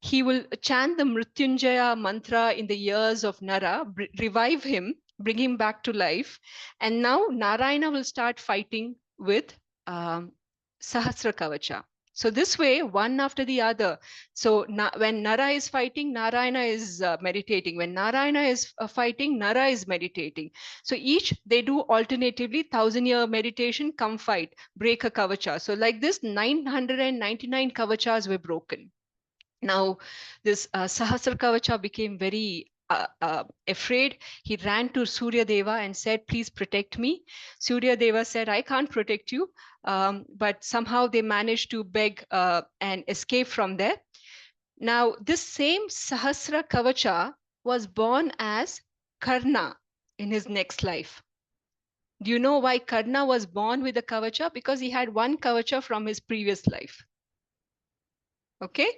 He will chant the Mrityunjaya mantra in the ears of Nara, revive him, bring him back to life. And now Narayana will start fighting with Sahasra Kavacha. So this way, one after the other. So when Nara is fighting, Narayana is meditating. When Narayana is fighting, Nara is meditating. So each, they do alternatively, 1,000-year meditation, come fight, break a kavacha. So like this, 999 kavachas were broken. Now, this Sahasra Kavacha became very afraid. He ran to Surya Deva and said, please protect me. Surya Deva said, I can't protect you. But somehow they managed to beg and escape from there. Now, this same Sahasra Kavacha was born as Karna in his next life. Do you know why Karna was born with a Kavacha? Because he had one Kavacha from his previous life. Okay.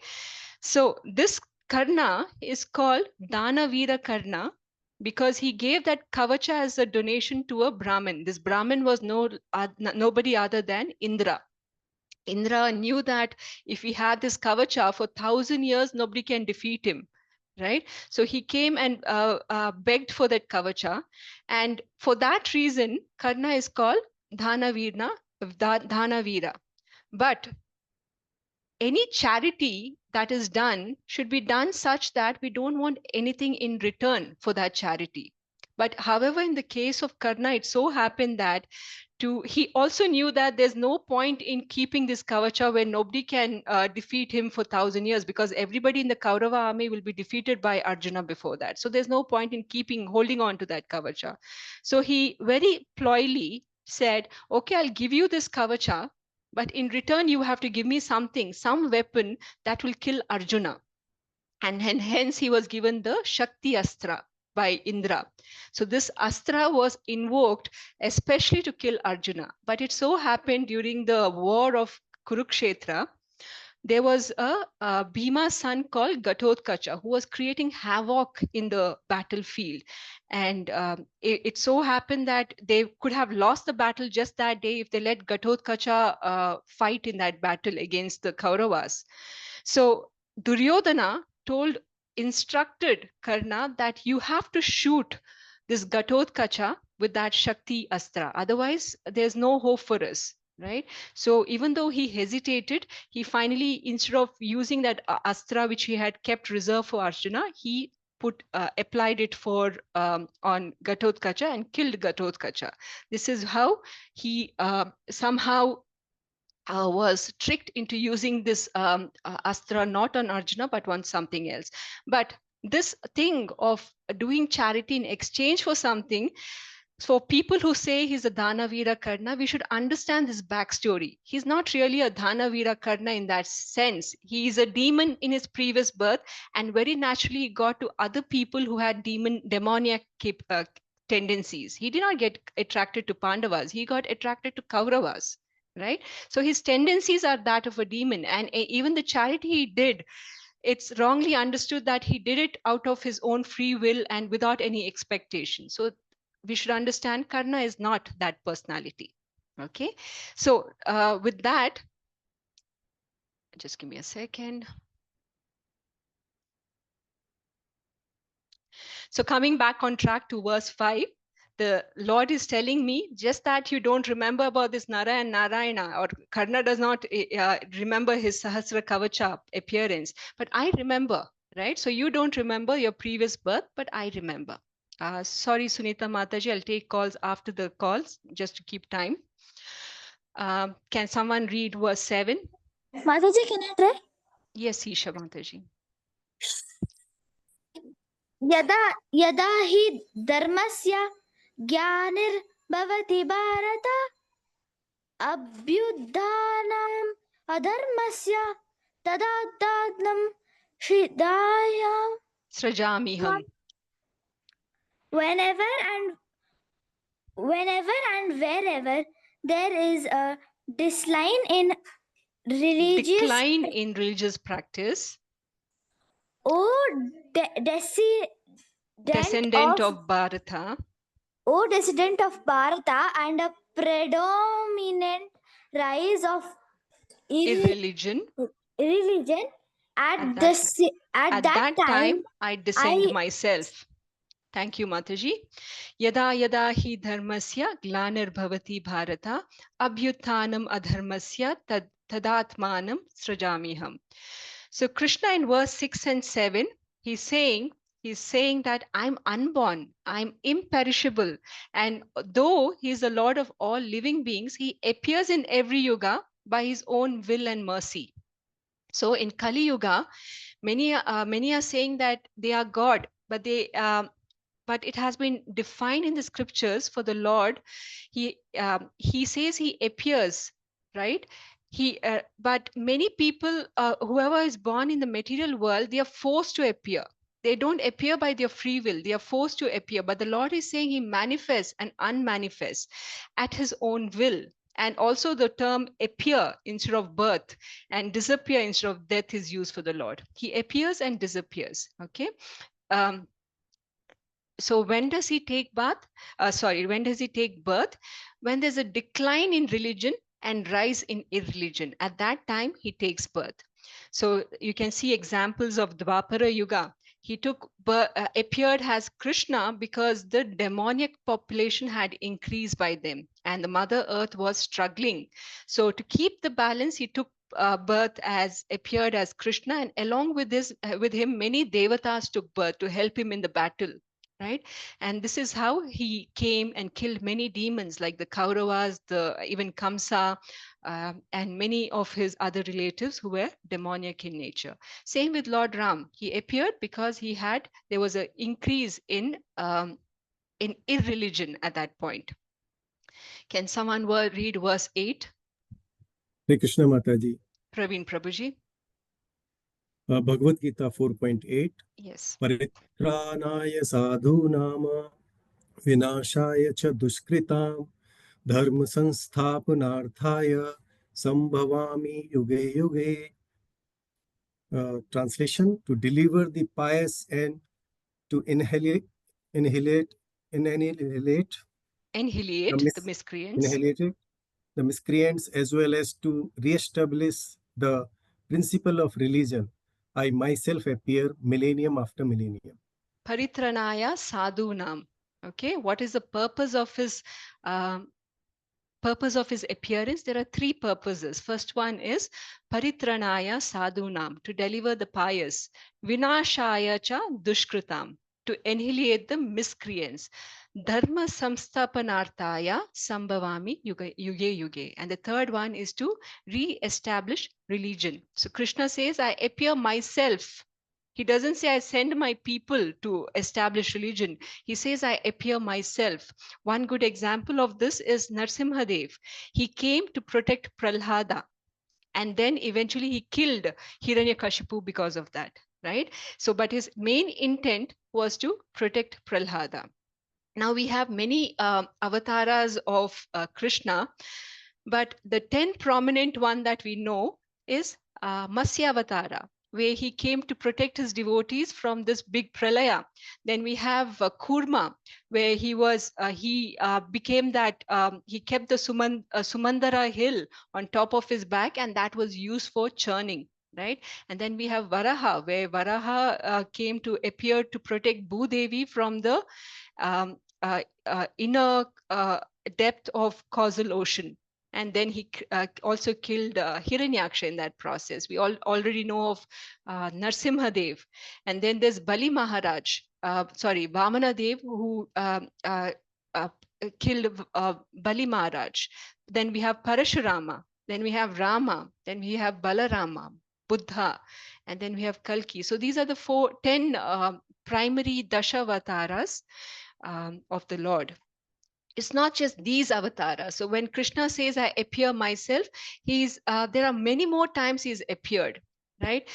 So this Karna is called Danavira Karna because he gave that kavacha as a donation to a Brahmin. This Brahmin was nobody other than Indra. Indra knew that if he had this kavacha for 1,000 years, nobody can defeat him, right? So he came and begged for that kavacha. And for that reason, Karna is called Dhanavira. But any charity that is done should be done such that we don't want anything in return for that charity. But however, in the case of Karna, it so happened that he also knew that there's no point in keeping this kavacha where nobody can defeat him for 1,000 years, because everybody in the Kaurava army will be defeated by Arjuna before that. So there's no point in holding on to that kavacha. So he very ployly said, okay, I'll give you this kavacha, but in return, you have to give me something, some weapon that will kill Arjuna. And hence he was given the Shakti Astra by Indra. So this Astra was invoked especially to kill Arjuna. But it so happened during the war of Kurukshetra, there was a Bhima's son called Ghatotkacha who was creating havoc in the battlefield. And it so happened that they could have lost the battle just that day if they let Ghatotkacha fight in that battle against the Kauravas. So Duryodhana instructed Karna that you have to shoot this Ghatotkacha with that Shakti Astra. Otherwise, there's no hope for us. Right. So even though he hesitated, he finally, instead of using that astra which he had kept reserved for Arjuna, he applied it on Ghatotkacha and killed Ghatotkacha. This is how he somehow was tricked into using this astra not on Arjuna but on something else. But this thing of doing charity in exchange for something, for people who say he's a Dhanavira Karna, we should understand his backstory. He's not really a Dhanavira Karna in that sense. He is a demon in his previous birth, and very naturally got to other people who had demoniac tendencies. He did not get attracted to Pandavas. He got attracted to Kauravas, right? So his tendencies are that of a demon. And even the charity he did, it's wrongly understood that he did it out of his own free will and without any expectation. So we should understand Karna is not that personality. Okay, so with that, just give me a second. So coming back on track to verse 5, The Lord is telling me just that you don't remember about this Nara and Narayana, or Karna does not remember his Sahasra Kavacha appearance, but I remember, right? So you don't remember your previous birth, but I remember. Sorry, Sunita Mataji, I'll take calls after the calls just to keep time. Can someone read verse 7? Mataji, can I try? Yes, Isha Mataji. यदा यदा हि धर्मस्य ग्लानिर्भवति Bharat अभ्युत्थानम् अधर्मस्य तदात्मानं Srajamiham. Whenever and wherever there is a decline in religious practice, descendant of Bharata, O descendant of Bharata, and a predominant rise of irreligion, at that time I descend myself. Thank you, Mataji. Yada yada hi dharmasya glanir bharata abhyuthanam adharmasya tadatmanam srajamiham. So Krishna in verse 6 and 7, he's saying that I'm unborn, I'm imperishable. And though he's the Lord of all living beings, he appears in every yuga by his own will and mercy. So in Kali Yuga, many are saying that they are God, but but it has been defined in the scriptures for the Lord. He says he appears, right? But many people, whoever is born in the material world, they are forced to appear. They don't appear by their free will. They are forced to appear. But the Lord is saying he manifests and unmanifests at his own will. And also the term appear instead of birth and disappear instead of death is used for the Lord. He appears and disappears. Okay. So when does he take bath? When does he take birth? When there's a decline in religion and rise in irreligion. At that time, he takes birth. So you can see examples of Dvapara Yuga. He appeared as Krishna because the demoniac population had increased by them and the Mother Earth was struggling. So to keep the balance, he took birth appeared as Krishna, and along with him, many devatas took birth to help him in the battle. Right, and this is how he came and killed many demons like the Kauravas, even Kamsa, and many of his other relatives who were demoniac in nature. Same with Lord Ram. He appeared because there was an increase in irreligion at that point. Can someone read verse 8? Hare Krishna Mataji. Praveen Prabhuji. Bhagavad Gita 4.8. Yes. Paritranaya sadhunama vinashaya cha dushkritam dharma sansthapanarthaya sambhavami yuge yuge. Translation: to deliver the pious and to annihilate the miscreants, as well as to re-establish the principle of religion. I myself appear millennium after millennium. Paritranaya sadhunam. Okay, what is the purpose of his appearance? There are three purposes. First one is paritranaya sadhunam, to deliver the pious. Vinashaya cha dushkritam, to annihilate the miscreants. Dharma samsthapanarthaya sambhavami yuge yuge. And the third one is to re-establish religion. So Krishna says, I appear myself. He doesn't say I send my people to establish religion. He says I appear myself. One good example of this is Narsimhadev. He came to protect Prahlada, and then eventually he killed Hiranyakashipu because of that, right? So, but his main intent was to protect Prahlada. Now we have many avatars of Krishna, but the 10 prominent one that we know is Matsya Avatara, where he came to protect his devotees from this big pralaya. Then we have Kurma, where he became that, he kept the Sumandara hill on top of his back, and that was used for churning. Right. And then we have Varaha, where Varaha came to appear to protect Bhudevi from the inner depth of causal ocean. And then he also killed Hiranyaksha in that process. We all already know of Narsimhadev. And then there's Bali Maharaj, Vamana Dev, who killed Bali Maharaj. Then we have Parashurama. Then we have Rama. Then we have Balarama, Buddha. And then we have Kalki. So these are the 10 primary Dashavataras of the Lord. It's not just these avatars. So when Krishna says, I appear myself, there are many more times he's appeared, right?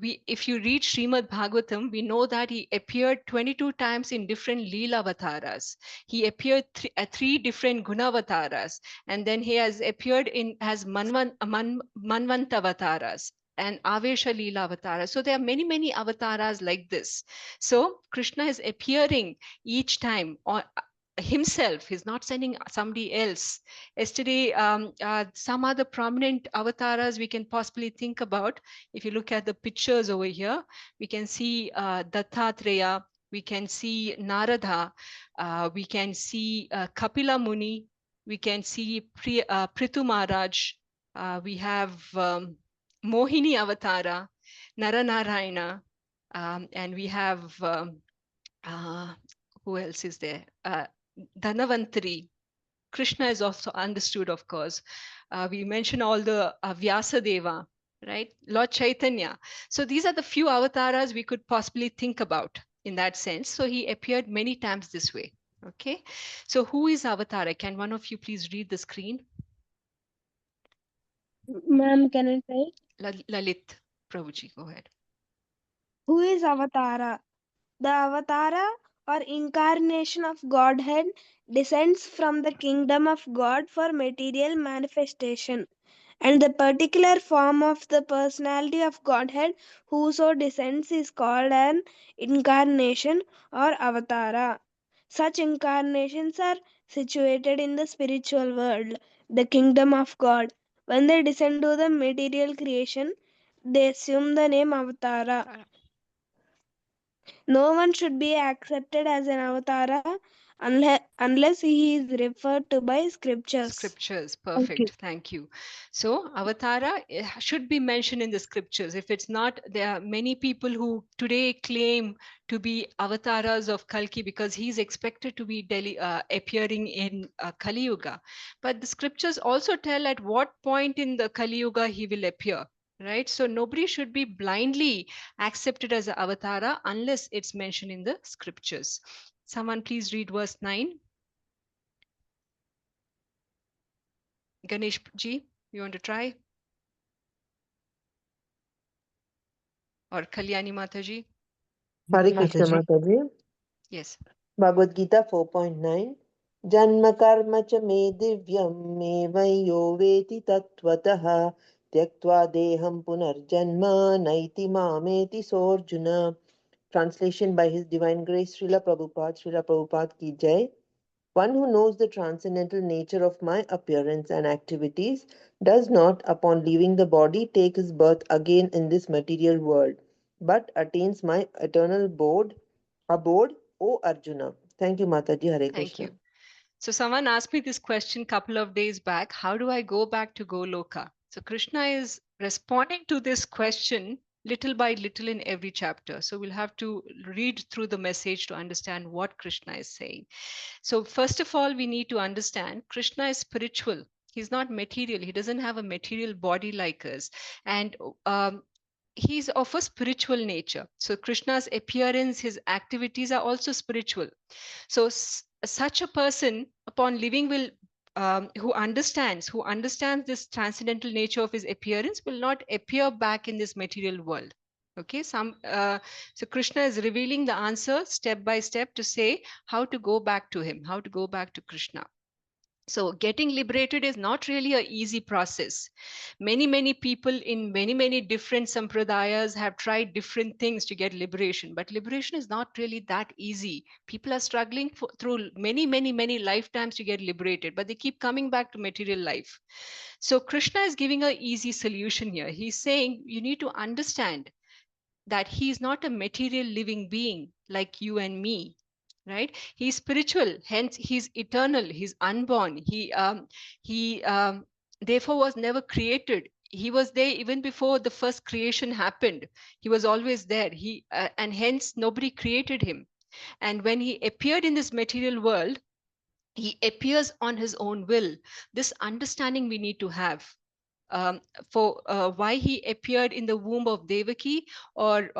If you read Srimad Bhagavatam, we know that he appeared 22 times in different Leela avatars. He appeared three different Gunavataras, and then he has appeared as Manvantavataras and Avesha Leela avatara. So there are many, many avatars like this. So Krishna is appearing each time on himself. He's not sending somebody else. Yesterday, some other prominent avatars we can possibly think about. If you look at the pictures over here, we can see Dattatreya, we can see Narada, we can see Kapila Muni, we can see Prithu Maharaj, we have Mohini Avatara, Naranarayana, and we have who else is there? Dhanavantari. Krishna is also understood, of course. We mention all the Vyasadeva, right? Lord Chaitanya. So these are the few avatars we could possibly think about in that sense. So he appeared many times this way. Okay. So who is Avatara? Can one of you please read the screen? Ma'am, can I try? Lalit Prabhuji, go ahead. Who is Avatara? The Avatara or incarnation of Godhead descends from the kingdom of God for material manifestation, and the particular form of the personality of Godhead whoso descends is called an incarnation or Avatara. Such incarnations are situated in the spiritual world, the kingdom of God. When they descend to the material creation, they assume the name Avatara. No one should be accepted as an avatara unless he is referred to by scriptures. Scriptures, Thank you. perfect. Thank you. So avatara should be mentioned in the scriptures. If it's not, there are many people who today claim to be avatars of Kalki because he's expected to be appearing in Kali Yuga. But the scriptures also tell at what point in the Kali Yuga he will appear. Right, so nobody should be blindly accepted as an avatara unless it's mentioned in the scriptures. Someone please read verse 9. Ganesh ji, you want to try? Or Kalyani Mataji? Hare Krishna Mataji. Yes. Bhagavad Gita 4.9. Janma karma cha me divyam me vayo veti tattvataha tyaktva deham punarjanma naiti mameti sorjuna. Translation by His Divine Grace Srila Prabhupada ki jai. One who knows the transcendental nature of my appearance and activities does not, upon leaving the body, take his birth again in this material world, but attains my eternal abode, O Arjuna. Thank you, Mataji. Hare Thank Krishna. you. So someone asked me this question a couple of days back. How do I go back to Goloka? So Krishna is responding to this question little by little in every chapter. So we'll have to read through the message to understand what Krishna is saying. So first of all, we need to understand Krishna is spiritual. He's not material. He doesn't have a material body like us. And he's of a spiritual nature. So Krishna's appearance, his activities are also spiritual. So such a person upon living will who understands this transcendental nature of his appearance will not appear back in this material world. Okay, so Krishna is revealing the answer step by step to say how to go back to him, how to go back to Krishna. So getting liberated is not really an easy process. Many people in many different sampradayas have tried different things to get liberation, but liberation is not really that easy. People are struggling through many lifetimes to get liberated, but they keep coming back to material life. So Krishna is giving an easy solution here. He's saying you need to understand that he is not a material living being like you and me. right? He's spiritual, hence he's eternal, he's unborn. He therefore was never created. He was there even before the first creation happened. He was always there. And hence nobody created him. And when he appeared in this material world, he appears on his own will. This understanding we need to have. For why he appeared in the womb of Devaki, or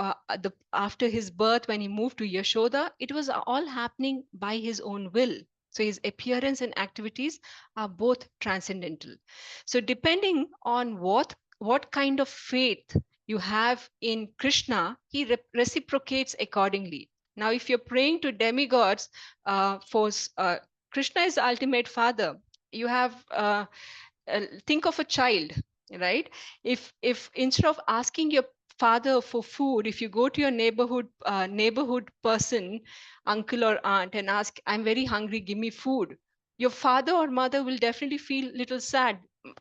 after his birth when he moved to Yashoda, it was all happening by his own will. So his appearance and activities are both transcendental. So depending on what kind of faith you have in Krishna, he reciprocates accordingly. Now, if you're praying to demigods, for Krishna is the ultimate father. You have think of a child, right? If instead of asking your father for food, if you go to your neighborhood person, uncle or aunt, and ask, I'm very hungry, give me food, your father or mother will definitely feel little sad.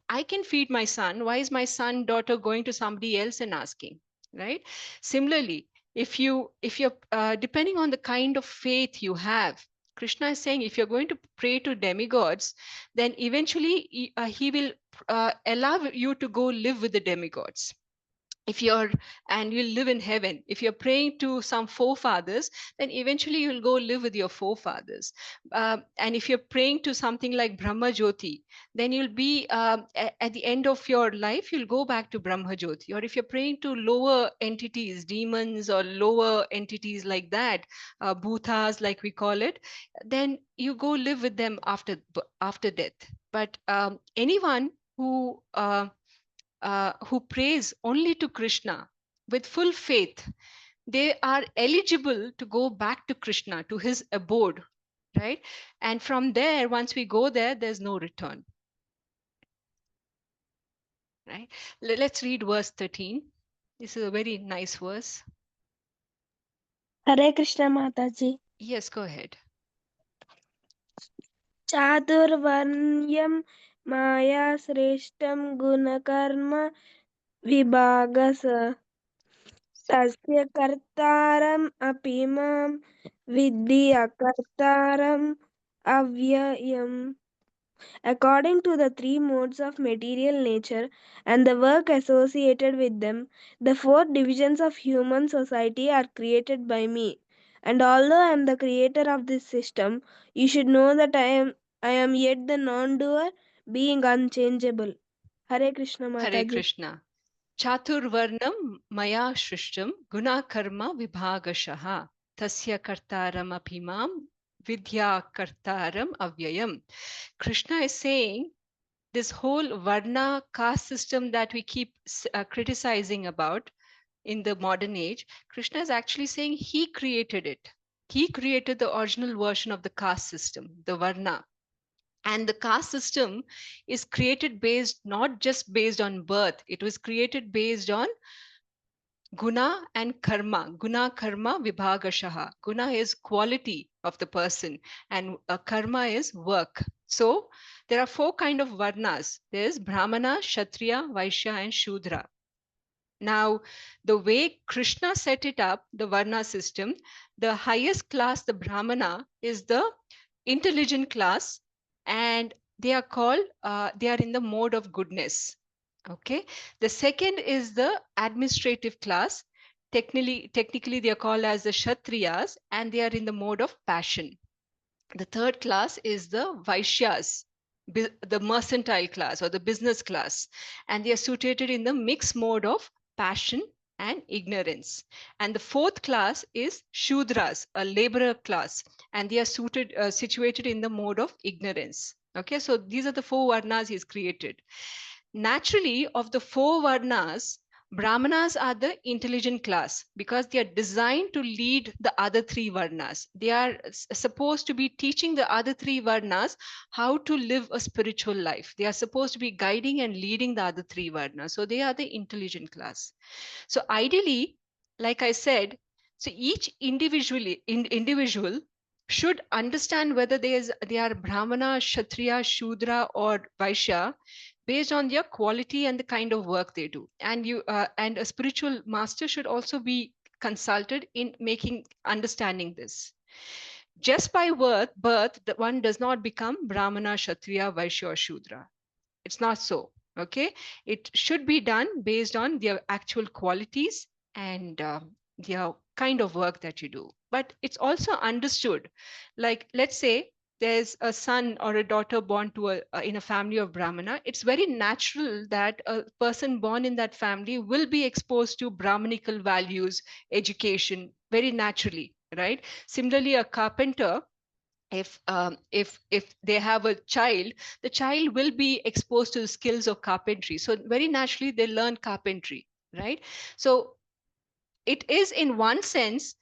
I can feed my son, why is my son daughter going to somebody else and asking, right? Similarly, if you're depending on the kind of faith you have, Krishna is saying, if you're going to pray to demigods, then eventually he will allow you to go live with the demigods. If you're And you'll live in heaven. If you're praying to some forefathers, then eventually you'll go live with your forefathers. And if you're praying to something like Brahma Jyoti, then you'll be at the end of your life, you'll go back to Brahma Jyoti. Or if you're praying to lower entities, demons or lower entities like that, bhutas like we call it, then you go live with them after death. But anyone who prays only to Krishna with full faith, they are eligible to go back to Krishna, to his abode, right? And from there, once we go there, there's no return, right? Let's read verse 13. This is a very nice verse. Hare Krishna Mataji. Yes, go ahead. Chaturvarnyam Maya Sreshtam Gunakarma Vibhagasa Tasya Kartaram Apimam Vidya Kartaram Avyayam. According to the three modes of material nature and the work associated with them, the four divisions of human society are created by me. And although I am the creator of this system, you should know that I am yet the non-doer, being unchangeable. Hare Krishna Hare Mataji. Krishna. Chaturvarnam maya shrishtam guna karma vibhagashaha tasya kartaram apimam vidya kartaram avyayam. Krishna is saying this whole varna caste system that we keep criticizing about in the modern age, Krishna is actually saying he created it. He created the original version of the caste system, the varna. And the caste system is created not just based on birth, it was created based on guna and karma. Guna karma vibhagashaha. Guna is quality of the person, and karma is work. So there are four kind of varnas. There's brahmana, kshatriya, vaishya, and shudra. Now, the way Krishna set it up, the varna system, the highest class, the brahmana, is the intelligent class, and they are in the mode of goodness. Okay. The second is the administrative class. Technically, they are called as the Kshatriyas, and they are in the mode of passion. The third class is the Vaishyas, the mercantile class or the business class, and they are situated in the mixed mode of passion and ignorance. And the fourth class is Shudras, a laborer class, and they are situated in the mode of ignorance. Okay, so these are the four varnas he's created. Naturally, of the four varnas, Brahmanas are the intelligent class because they are designed to lead the other three varnas. They are supposed to be teaching the other three varnas how to live a spiritual life. They are supposed to be guiding and leading the other three varnas. So they are the intelligent class. So ideally, like I said, so each individual should understand whether they are Brahmana, Kshatriya, Shudra, or Vaishya based on their quality and the kind of work they do. And a spiritual master should also be consulted in understanding this. Just by birth, one does not become Brahmana, Kshatriya, Vaishya, or Shudra. It's not so. Okay, it should be done based on their actual qualities and their kind of work that you do. But it's also understood, like let's say there's a son or a daughter born to in a family of Brahmana. It's very natural that a person born in that family will be exposed to Brahmanical values, education, very naturally, right? Similarly, a carpenter, if they have a child, the child will be exposed to the skills of carpentry, so very naturally they learn carpentry, right? So it is in one sense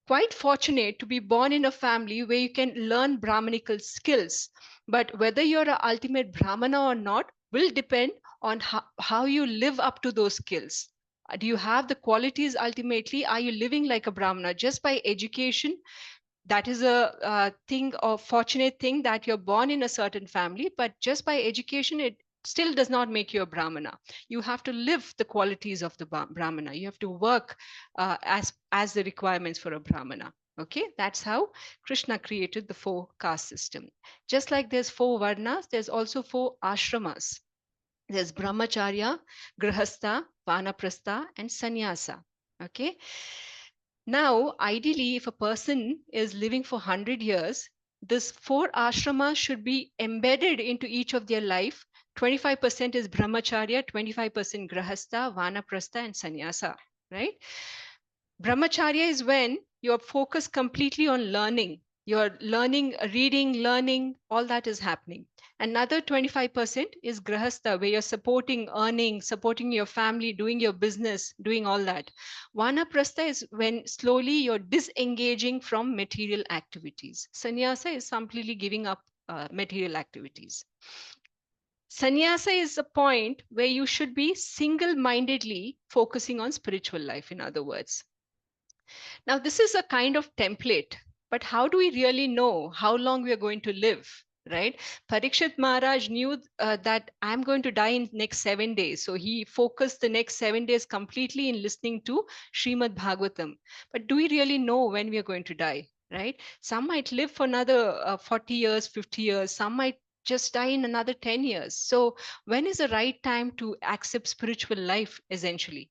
quite fortunate to be born in a family where you can learn Brahmanical skills. But whether you're an ultimate Brahmana or not will depend on how you live up to those skills. Do you have the qualities? Ultimately, are you living like a Brahmana? Just by education, that is a thing, or fortunate thing, that you're born in a certain family, but just by education it still does not make you a Brahmana. You have to live the qualities of the Brahmana. You have to work as the requirements for a Brahmana. Okay, that's how Krishna created the 4 caste system. Just like there's 4 varnas, there's also 4 ashramas. There's brahmacharya, grihastha, vanaprastha, and sannyasa. Okay, now, ideally, if a person is living for 100 years, this 4 ashramas should be embedded into each of their life. 25% is brahmacharya, 25% grahastha, vanaprastha, and sannyasa, right? Brahmacharya is when you're focused completely on learning. You're learning, reading, learning, all that is happening. Another 25% is grahastha, where you're supporting, earning, supporting your family, doing your business, doing all that. Vanaprastha is when slowly you're disengaging from material activities. Sannyasa is completely giving up material activities. Sannyasa is a point where you should be single-mindedly focusing on spiritual life, in other words. Now, this is a kind of template, but how do we really know how long we are going to live, right? Parikshit Maharaj knew that I'm going to die in next 7 days. So he focused the next 7 days completely in listening to Srimad Bhagavatam. But do we really know when we are going to die, right? Some might live for another 40 years, 50 years. Some might just die in another 10 years. So when is the right time to accept spiritual life, essentially?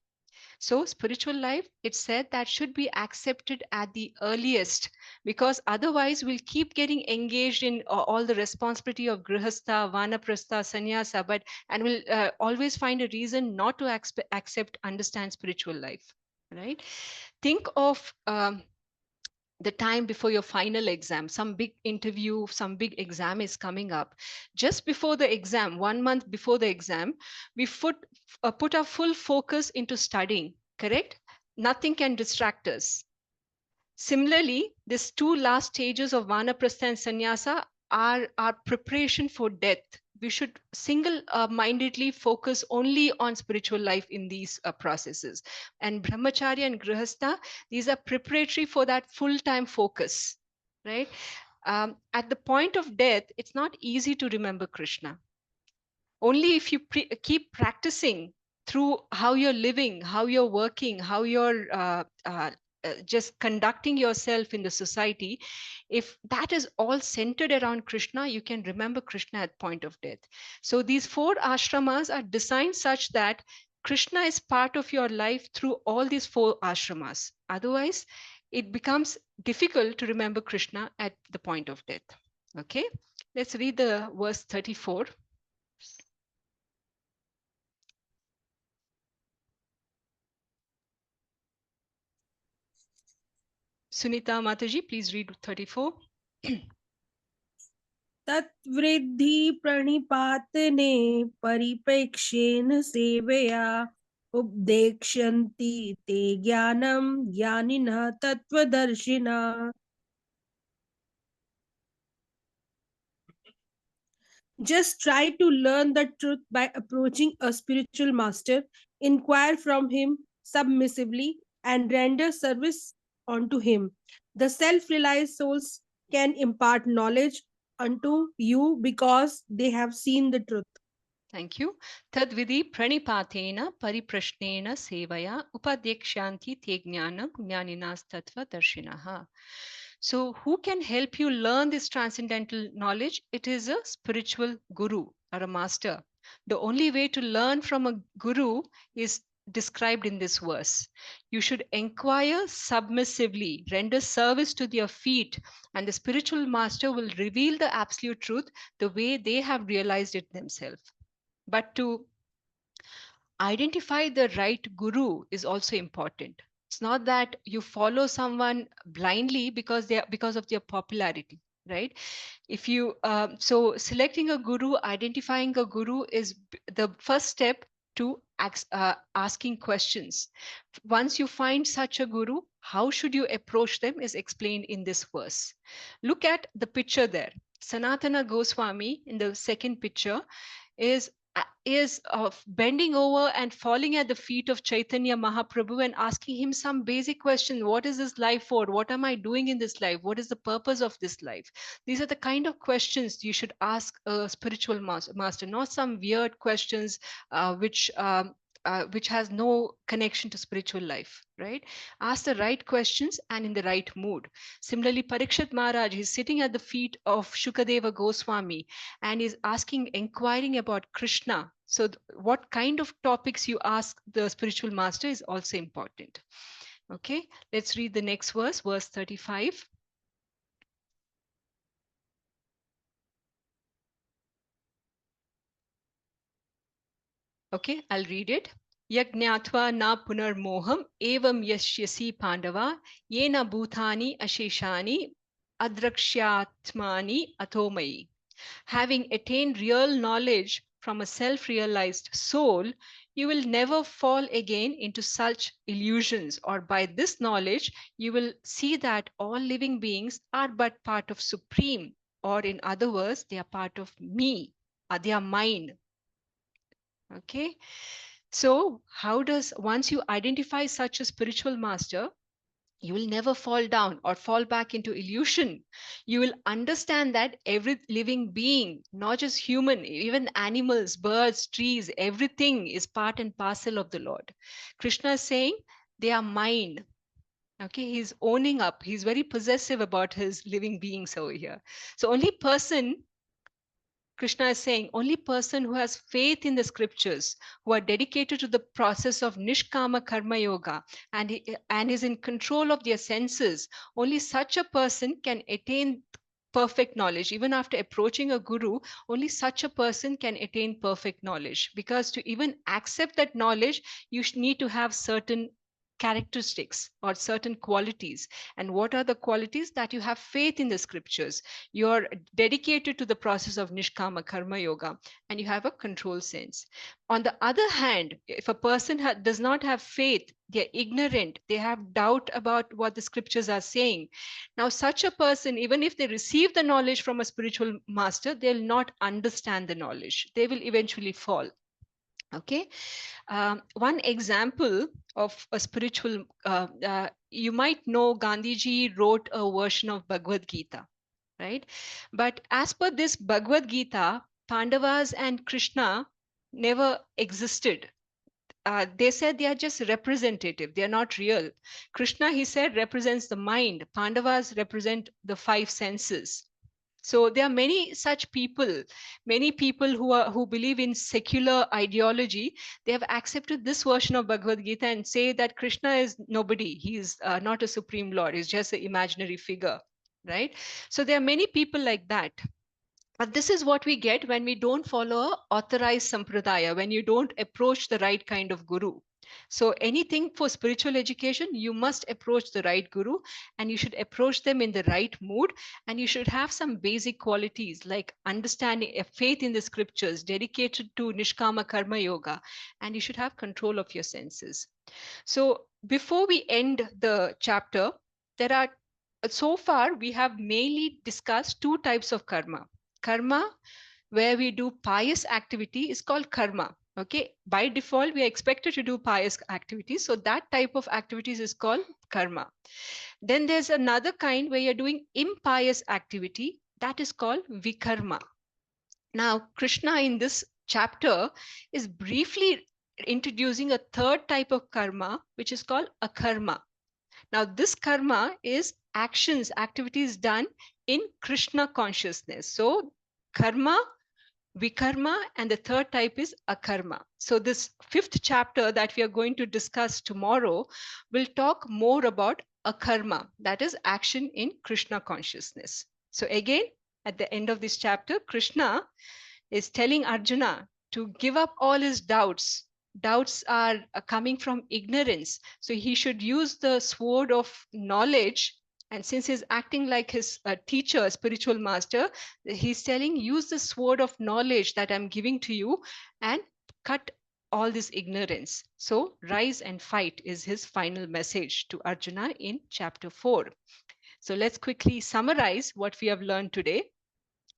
So spiritual life, it's said that should be accepted at the earliest, because otherwise we'll keep getting engaged in all the responsibility of grihastha, vanaprastha, sannyasa, and we'll always find a reason not to understand spiritual life, right? Think of the time before your final exam, some big interview, some big exam is coming up. Just before the exam, 1 month before the exam, we put our full focus into studying, correct? Nothing can distract us. Similarly, these 2 last stages of vanaprastha and sannyasa are our preparation for death. We should single-mindedly focus only on spiritual life in these processes. And brahmacharya and grihastha, these are preparatory for that full-time focus, right? At the point of death, it's not easy to remember Krishna. Only if you keep practicing through how you're living, how you're working, how you're just conducting yourself in the society, if that is all centered around Krishna, you can remember Krishna at point of death. So these 4 ashramas are designed such that Krishna is part of your life through all these 4 ashramas. Otherwise, it becomes difficult to remember Krishna at the point of death. Okay, let's read the verse 34. Sunita Mataji, please read 34. तत्वृद्धि प्रणिपातने परिप्रेक्ष्येन सेवया उपदेक्ष्यन्ति ते ज्ञानं ज्ञानिनः तत्त्वदर्शिनः. Just try to learn the truth by approaching a spiritual master, inquire from him submissively, and render service unto him. The self-realized souls can impart knowledge unto you because they have seen the truth. Thank you. Tadvidi pranipatena pariprashnena sevaya upadyakshanti te jnanam jnaninas tattva darshinaha. So who can help you learn this transcendental knowledge? It is a spiritual guru or a master. The only way to learn from a guru is described in this verse. You should inquire submissively, render service to their feet, and the spiritual master will reveal the absolute truth the way they have realized it themselves. But to identify the right guru is also important. It's not that you follow someone blindly because of their popularity, right? If you so selecting a guru, identifying a guru is the first step to asking questions. Once you find such a guru, how should you approach them is explained in this verse. Look at the picture there. Sanatana Goswami in the second picture is bending over and falling at the feet of Chaitanya Mahaprabhu and asking him some basic question. What is this life for? What am I doing in this life? What is the purpose of this life? These are the kind of questions you should ask a spiritual master, not some weird questions which has no connection to spiritual life, right? Ask the right questions and in the right mood. Similarly, Parikshit Maharaj is sitting at the feet of Shukadeva Goswami and is asking, inquiring about Krishna. So what kind of topics you ask the spiritual master is also important. Okay, let's read the next verse, verse 35. Okay, I'll read it. Yagnatva na punarmoham evam yashyasi pandava yena bhutani asheshani adrakshyatmani atomai. Having attained real knowledge from a self-realized soul, you will never fall again into such illusions, or by this knowledge, you will see that all living beings are but part of Supreme, or in other words, they are part of me, they are mine. Okay. So, how does, once you identify such a spiritual master, you will never fall down or fall back into illusion. You will understand that every living being, not just human, even animals, birds, trees, everything is part and parcel of the Lord. Krishna is saying, they are mine. Okay, he's owning up. He's very possessive about his living beings over here. So only person, Krishna is saying, only person who has faith in the scriptures, who are dedicated to the process of Nishkama Karma Yoga and is in control of their senses, only such a person can attain perfect knowledge. Even after approaching a guru, only such a person can attain perfect knowledge. Because to even accept that knowledge, you need to have certain characteristics or certain qualities. And what are the qualities? That you have faith in the scriptures, you're dedicated to the process of Nishkama Karma Yoga, and you have a control sense. On the other hand, if a person does not have faith, they're ignorant, they have doubt about what the scriptures are saying. Now, such a person, even if they receive the knowledge from a spiritual master, they'll not understand the knowledge. They will eventually fall. Okay. One example of a spiritual, you might know Gandhiji wrote a version of Bhagavad Gita, right? But as per this Bhagavad Gita, Pandavas and Krishna never existed. They said they are just representative, they are not real. Krishna, he said, represents the mind. Pandavas represent the five senses. So there are many such people, many people who believe in secular ideology. They have accepted this version of Bhagavad Gita and say that Krishna is nobody. He is not a supreme lord. He's just an imaginary figure, right? So there are many people like that. But this is what we get when we don't follow authorized sampradaya, when you don't approach the right kind of guru. So anything for spiritual education, you must approach the right guru, and you should approach them in the right mood, and you should have some basic qualities like understanding, faith in the scriptures, dedicated to Nishkama Karma Yoga, and you should have control of your senses. So before we end the chapter, there are, so far we have mainly discussed two types of karma. Karma, where we do pious activity, is called karma. Okay, by default, we are expected to do pious activities. So that type of activities is called karma. Then there's another kind where you're doing impious activity, that is called vikarma. Now, Krishna in this chapter is briefly introducing a third type of karma, which is called akarma. Now, this karma is actions, activities done in Krishna consciousness. So, karma, vikarma, and the third type is akarma. So, this fifth chapter that we are going to discuss tomorrow will talk more about akarma, that is action in Krishna consciousness. So, again, at the end of this chapter, Krishna is telling Arjuna to give up all his doubts. Doubts are coming from ignorance. So he should use the sword of knowledge. And since he's acting like his teacher, spiritual master, he's telling, use the sword of knowledge that I'm giving to you and cut all this ignorance. So rise and fight is his final message to Arjuna in chapter 4. So let's quickly summarize what we have learned today.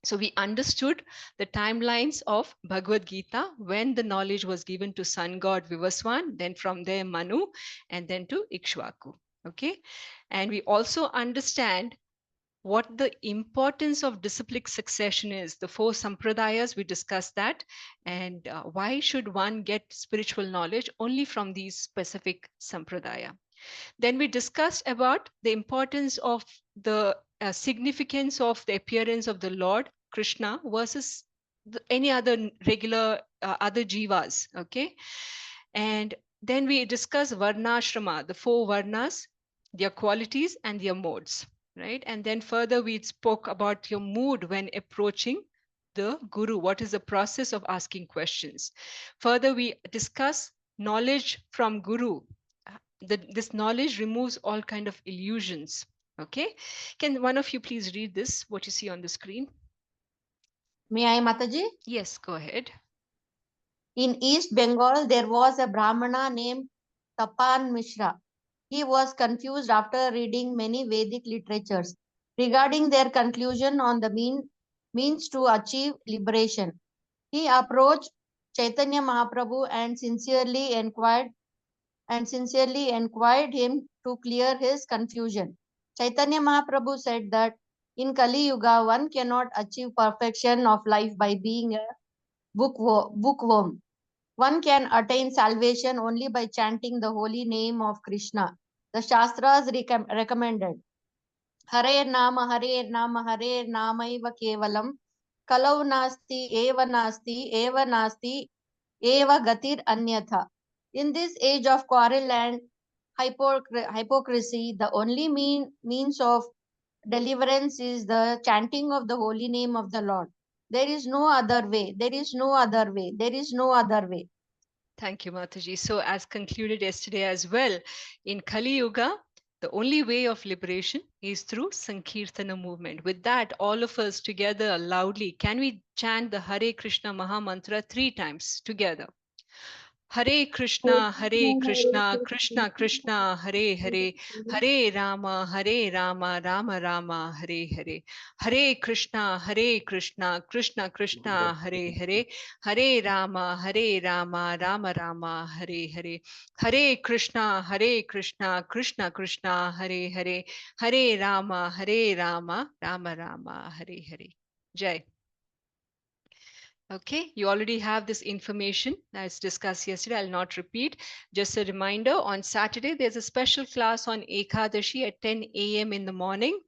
So we understood the timelines of Bhagavad Gita, when the knowledge was given to sun god Vivaswan, then from there Manu, and then to Ikshvaku. Okay. And we also understand what the importance of disciplic succession is. The four sampradayas, we discussed that. And why should one get spiritual knowledge only from these specific sampradaya? Then we discussed about the importance of the significance of the appearance of the Lord Krishna versus any other regular other jivas. Okay. And then we discussed Varnashrama, the four Varnas, their qualities and their modes. Right. And then further we spoke about your mood when approaching the Guru. What is the process of asking questions? Further, we discuss knowledge from Guru. This knowledge removes all kind of illusions. Okay. Can one of you please read this, what you see on the screen? May I, Mataji? Yes, go ahead. In East Bengal, there was a Brahmana named Tapan Mishra. He was confused after reading many Vedic literatures regarding their conclusion on the means to achieve liberation. He approached Chaitanya Mahaprabhu and sincerely inquired him to clear his confusion. Chaitanya Mahaprabhu said that in Kali Yuga, one cannot achieve perfection of life by being a bookworm. One can attain salvation only by chanting the holy name of Krishna. The Shastras recommended Hare Nama, Hare Nama, Hare Namaiva Kevalam, Kalau Nasti, Eva Nasti, Eva Gatir Anyatha. In this age of quarrel and hypocrisy, the only means of deliverance is the chanting of the holy name of the Lord. There is no other way. There is no other way. There is no other way. Thank you, Mataji. So as concluded yesterday as well, in Kali Yuga, the only way of liberation is through Sankirtana movement. With that, all of us together loudly, can we chant the Hare Krishna Maha Mantra 3 times together? Hare Krishna, Krishna Krishna, Hare Hare, Hare Rama, Rama Rama, Hare Hare. Hare Krishna, Krishna Krishna, Hare Hare, Hare Rama, Rama Rama, Hare Hare. Hare Krishna, Krishna Krishna, Hare Hare, Hare Rama, Rama Rama, Hare Hare. Jai. Okay, you already have this information as discussed yesterday. I'll not repeat. Just a reminder, on Saturday, there's a special class on Ekadashi at 10 a.m. in the morning.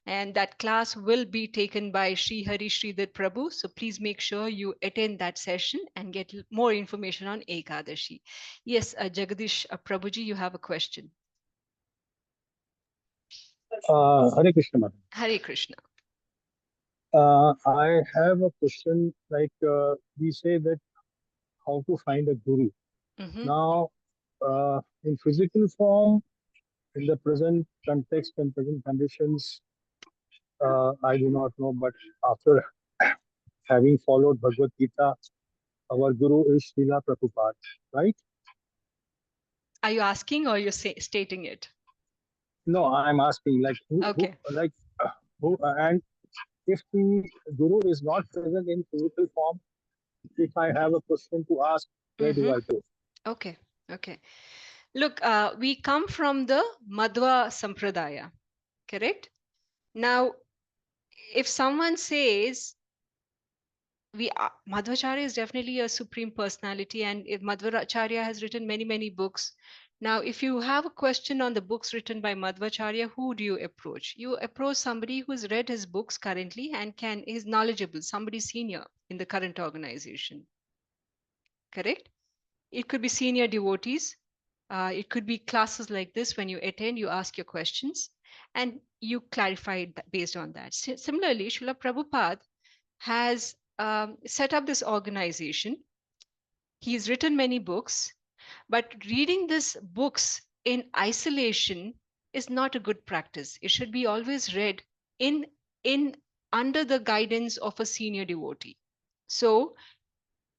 And that class will be taken by Sri Hari Sridhar Prabhu. So please make sure you attend that session and get more information on Ekadashi. Yes, Jagadish Prabhuji, you have a question. Hare Krishna, Madam. Hare Krishna. I have a question. Like we say that how to find a guru. Now, in physical form, in the present context and present conditions, I do not know. But after having followed Bhagavad Gita, our guru is Srila Prabhupada, right? Are you asking or you're stating it? No, I'm asking. Like who, and if the guru is not present in physical form, if I have a question to ask, where do I go? Okay. Look, we come from the Madhva Sampradaya, correct? Now, if someone says, Madhvacharya is definitely a supreme personality, and if Madhvacharya has written many books. Now, if you have a question on the books written by Madhvacharya, who do you approach? You approach somebody who's read his books currently and is knowledgeable, somebody senior in the current organization. Correct? It could be senior devotees. It could be classes like this. When you attend, you ask your questions and you clarify it based on that. Similarly, Srila Prabhupada has set up this organization. He's written many books, but reading these books in isolation is not a good practice. It should be always read in in under the guidance of a senior devotee. So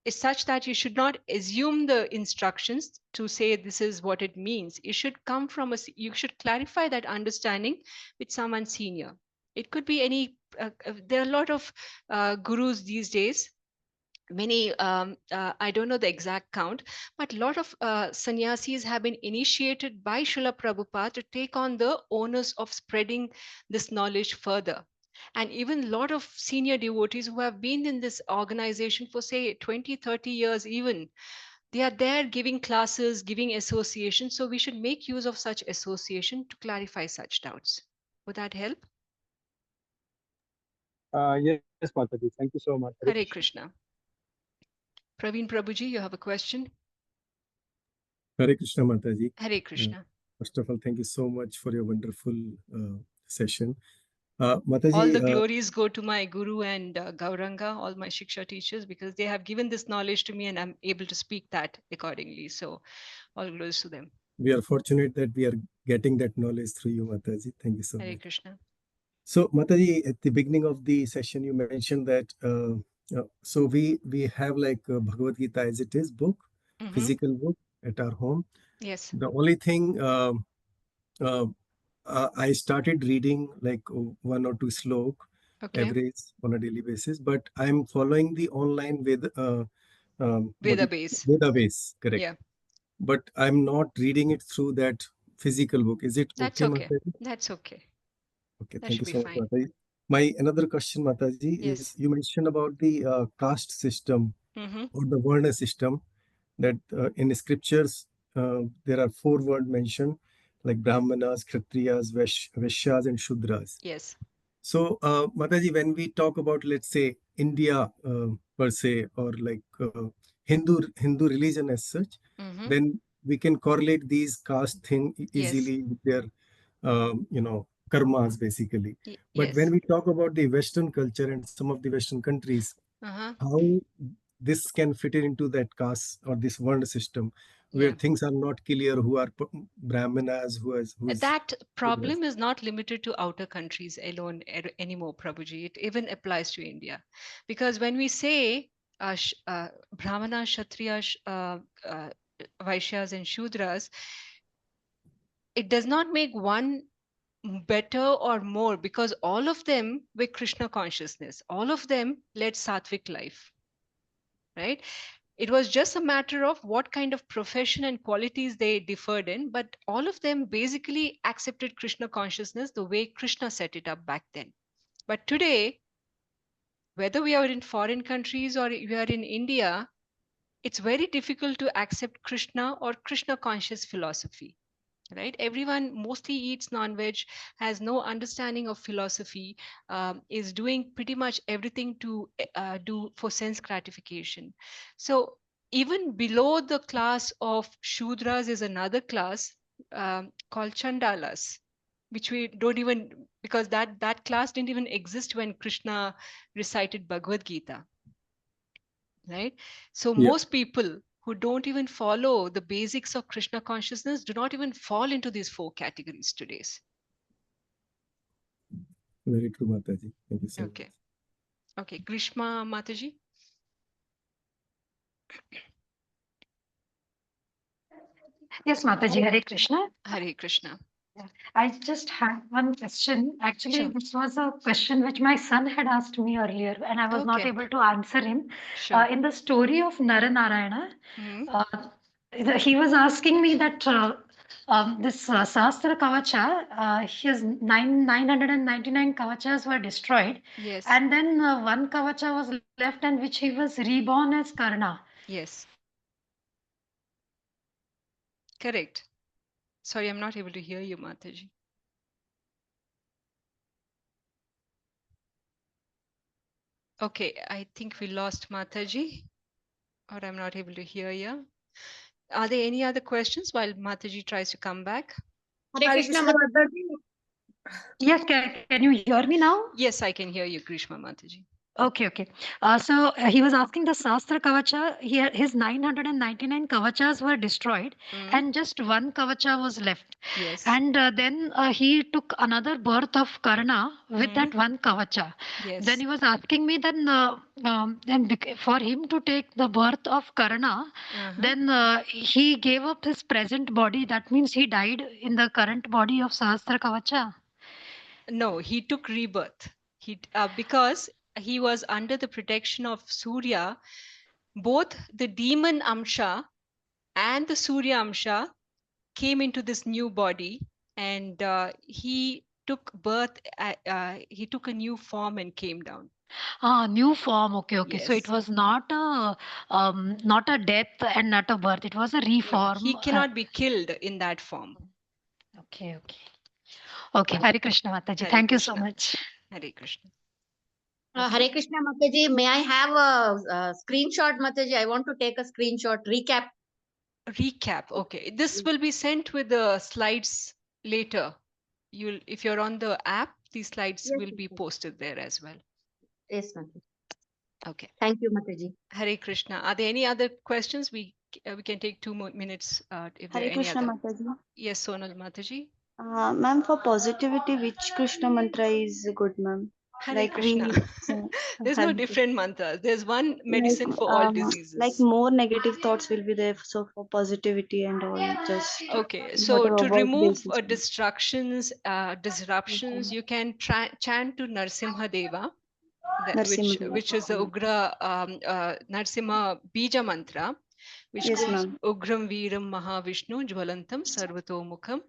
is such that you should not assume the instructions to say this is what it means. It should come from you should clarify that understanding with someone senior. It could be any, there are a lot of gurus these days. Many, I don't know the exact count, but a lot of sannyasis have been initiated by Srila Prabhupada to take on the onus of spreading this knowledge further. And even a lot of senior devotees who have been in this organization for, say, 20, 30 years even, they are there giving classes, giving association. So we should make use of such association to clarify such doubts. Would that help? Yes, Mataji. Thank you so much. Hare Krishna. Praveen Prabhuji, you have a question? Hare Krishna, Mataji. Hare Krishna. First of all, thank you so much for your wonderful session. Mataji, all the glories go to my guru and Gauranga, all my Shiksha teachers, because they have given this knowledge to me and I'm able to speak that accordingly. So all glories to them. We are fortunate that we are getting that knowledge through you, Mataji. Thank you so Hare much. Krishna. So, Mataji, at the beginning of the session, you mentioned that so we have like Bhagavad Gita as it is book, physical book at our home. Yes. The only thing I started reading like one or two slok average on a daily basis, but I'm following the online Veda base. Veda base, correct? Yeah. But I'm not reading it through that physical book. Is it That's okay, okay? Mataji? That's okay. Okay, That thank you should so be much, fine. Mataji. My another question, Mataji, is you mentioned about the caste system or the Varna system, that in scriptures there are 4 words mentioned like Brahmanas, Kshatriyas, Vaishyas, and Shudras. Yes. So, Mataji, when we talk about, let's say, India per se, or like Hindu religion as such, then we can correlate these caste thing easily with their, karmas basically. But when we talk about the Western culture and some of the Western countries, how this can fit into that caste or this world system where things are not clear, who are Brahmanas, who is that problem is not limited to outer countries alone anymore, Prabhuji. It even applies to India, because when we say Brahmana, Kshatriya, Vaishyas, and Shudras, it does not make one better or more, because all of them were Krishna consciousness. All of them led sattvic life, right? It was just a matter of what kind of profession and qualities they differed in, but all of them basically accepted Krishna consciousness the way Krishna set it up back then. But today, whether we are in foreign countries or we are in India, it's very difficult to accept Krishna or Krishna conscious philosophy. Right? Everyone mostly eats non-veg, has no understanding of philosophy, is doing pretty much everything to do for sense gratification. So even below the class of Shudras is another class called Chandalas, which we don't even, because that class didn't even exist when Krishna recited Bhagavad Gita. Right? So most people who don't even follow the basics of Krishna consciousness do not even fall into these 4 categories today. Very true, Mataji. Thank you so much. Okay, Grishma Mataji. Yes, Mataji, Hare Krishna. Hare Krishna. I just had one question. Actually, this was a question which my son had asked me earlier, and I was not able to answer him. In the story of Naranarayana, he was asking me that this Sahasra Kavacha, his 999 Kavachas were destroyed. Yes. And then one Kavacha was left, and which he was reborn as Karna. Yes. Correct. Sorry, I'm not able to hear you, Mataji. Okay, I think we lost Mataji, or I'm not able to hear you. Are there any other questions while Mataji tries to come back? Hare Krishna, Mataji. Yes, can you hear me now? Yes, I can hear you, Grishma Mataji. Okay, okay. So he was asking the Sastra Kavacha, his 999 Kavachas were destroyed and just one Kavacha was left. Yes. And then he took another birth of Karna with that one Kavacha. Yes. Then he was asking me for him to take the birth of Karna, then he gave up his present body. That means he died in the current body of Sahasra Kavacha. No, he took rebirth. Because he was under the protection of Surya, both the demon Amsha and the Surya Amsha came into this new body, and he took birth. He took a new form and came down. New form. Okay, okay. Yes. So it was not a death and not a birth. It was a reform. No, he cannot be killed in that form. Okay, okay. Okay, Hare Krishna Mataji. Hare Thank Krishna. you so much. Hare Krishna. Hare Krishna, Mataji. May I have a screenshot, Mataji? I want to take a screenshot. Recap. Okay, this will be sent with the slides later. If you're on the app, these slides will be posted there as well. Yes, Mataji. Okay. Thank you, Mataji. Hare Krishna. Are there any other questions? We can take 2 more minutes if there are Hare any Krishna other. Mataji. Yes, Sonal Mataji. Ma'am, for positivity, which Krishna mantra is good, ma'am? Hare Like Krishna. There's no Hare different mantras. There's one medicine for all diseases. like more negative thoughts will be there. So for positivity and all, just Okay, so whatever to work remove basis. disruptions, you can chant to Narsimha Deva, Narsimha Deva. which is the Ugra Narsimha Bija mantra, which Yes, goes ma'am. Ugram Veeram Mahavishnu Jvalantam Sarvatomukham.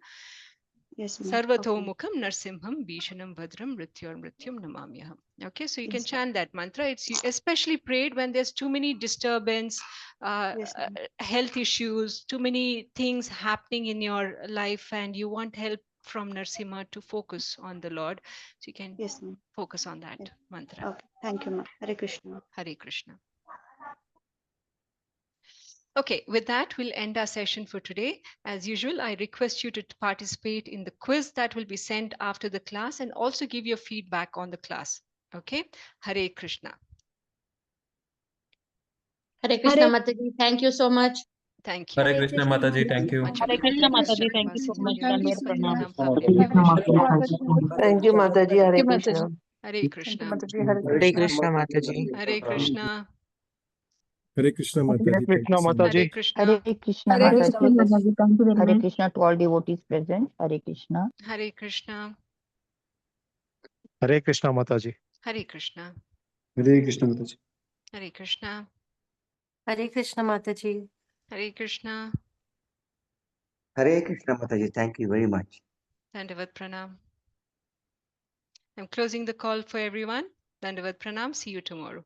Yes, ma'am. Sarvatomukham Narsimham Bhishanam Bhadram Mrityum Namamyaham. Okay, so you can chant that mantra. It's especially prayed when there's too many disturbance, health issues, too many things happening in your life, and you want help from Narsimha to focus on the Lord. So you can focus on that mantra. Okay, thank you, ma'am. Hare Krishna. Hare Krishna. Okay, with that, we'll end our session for today. As usual, I request you to participate in the quiz that will be sent after the class and also give your feedback on the class. Okay, Hare Krishna. Hare Krishna, Mataji. Thank you so much. Thank you. Hare Krishna Mataji, thank you. Hare Krishna, Mataji. Thank you so much. Thank you, Mataji. Hare Krishna. Hare Krishna. Hare Krishna Mataji. Hare Krishna. Hare Krishna Mataji. Hare Krishna Mataji. Hare Krishna. Hare Krishna Mataji. Thank you very much. Hare Krishna to all devotees present. Hare Krishna. Hare Krishna. Hare Krishna Mataji. Hare Krishna. Hare Krishna Mataji. Hare Krishna. Hare Krishna Mataji. Hare Krishna. Hare Krishna Mataji. Thank you very much. Dandavat Pranam. I'm closing the call for everyone. Dandavat Pranam. See you tomorrow.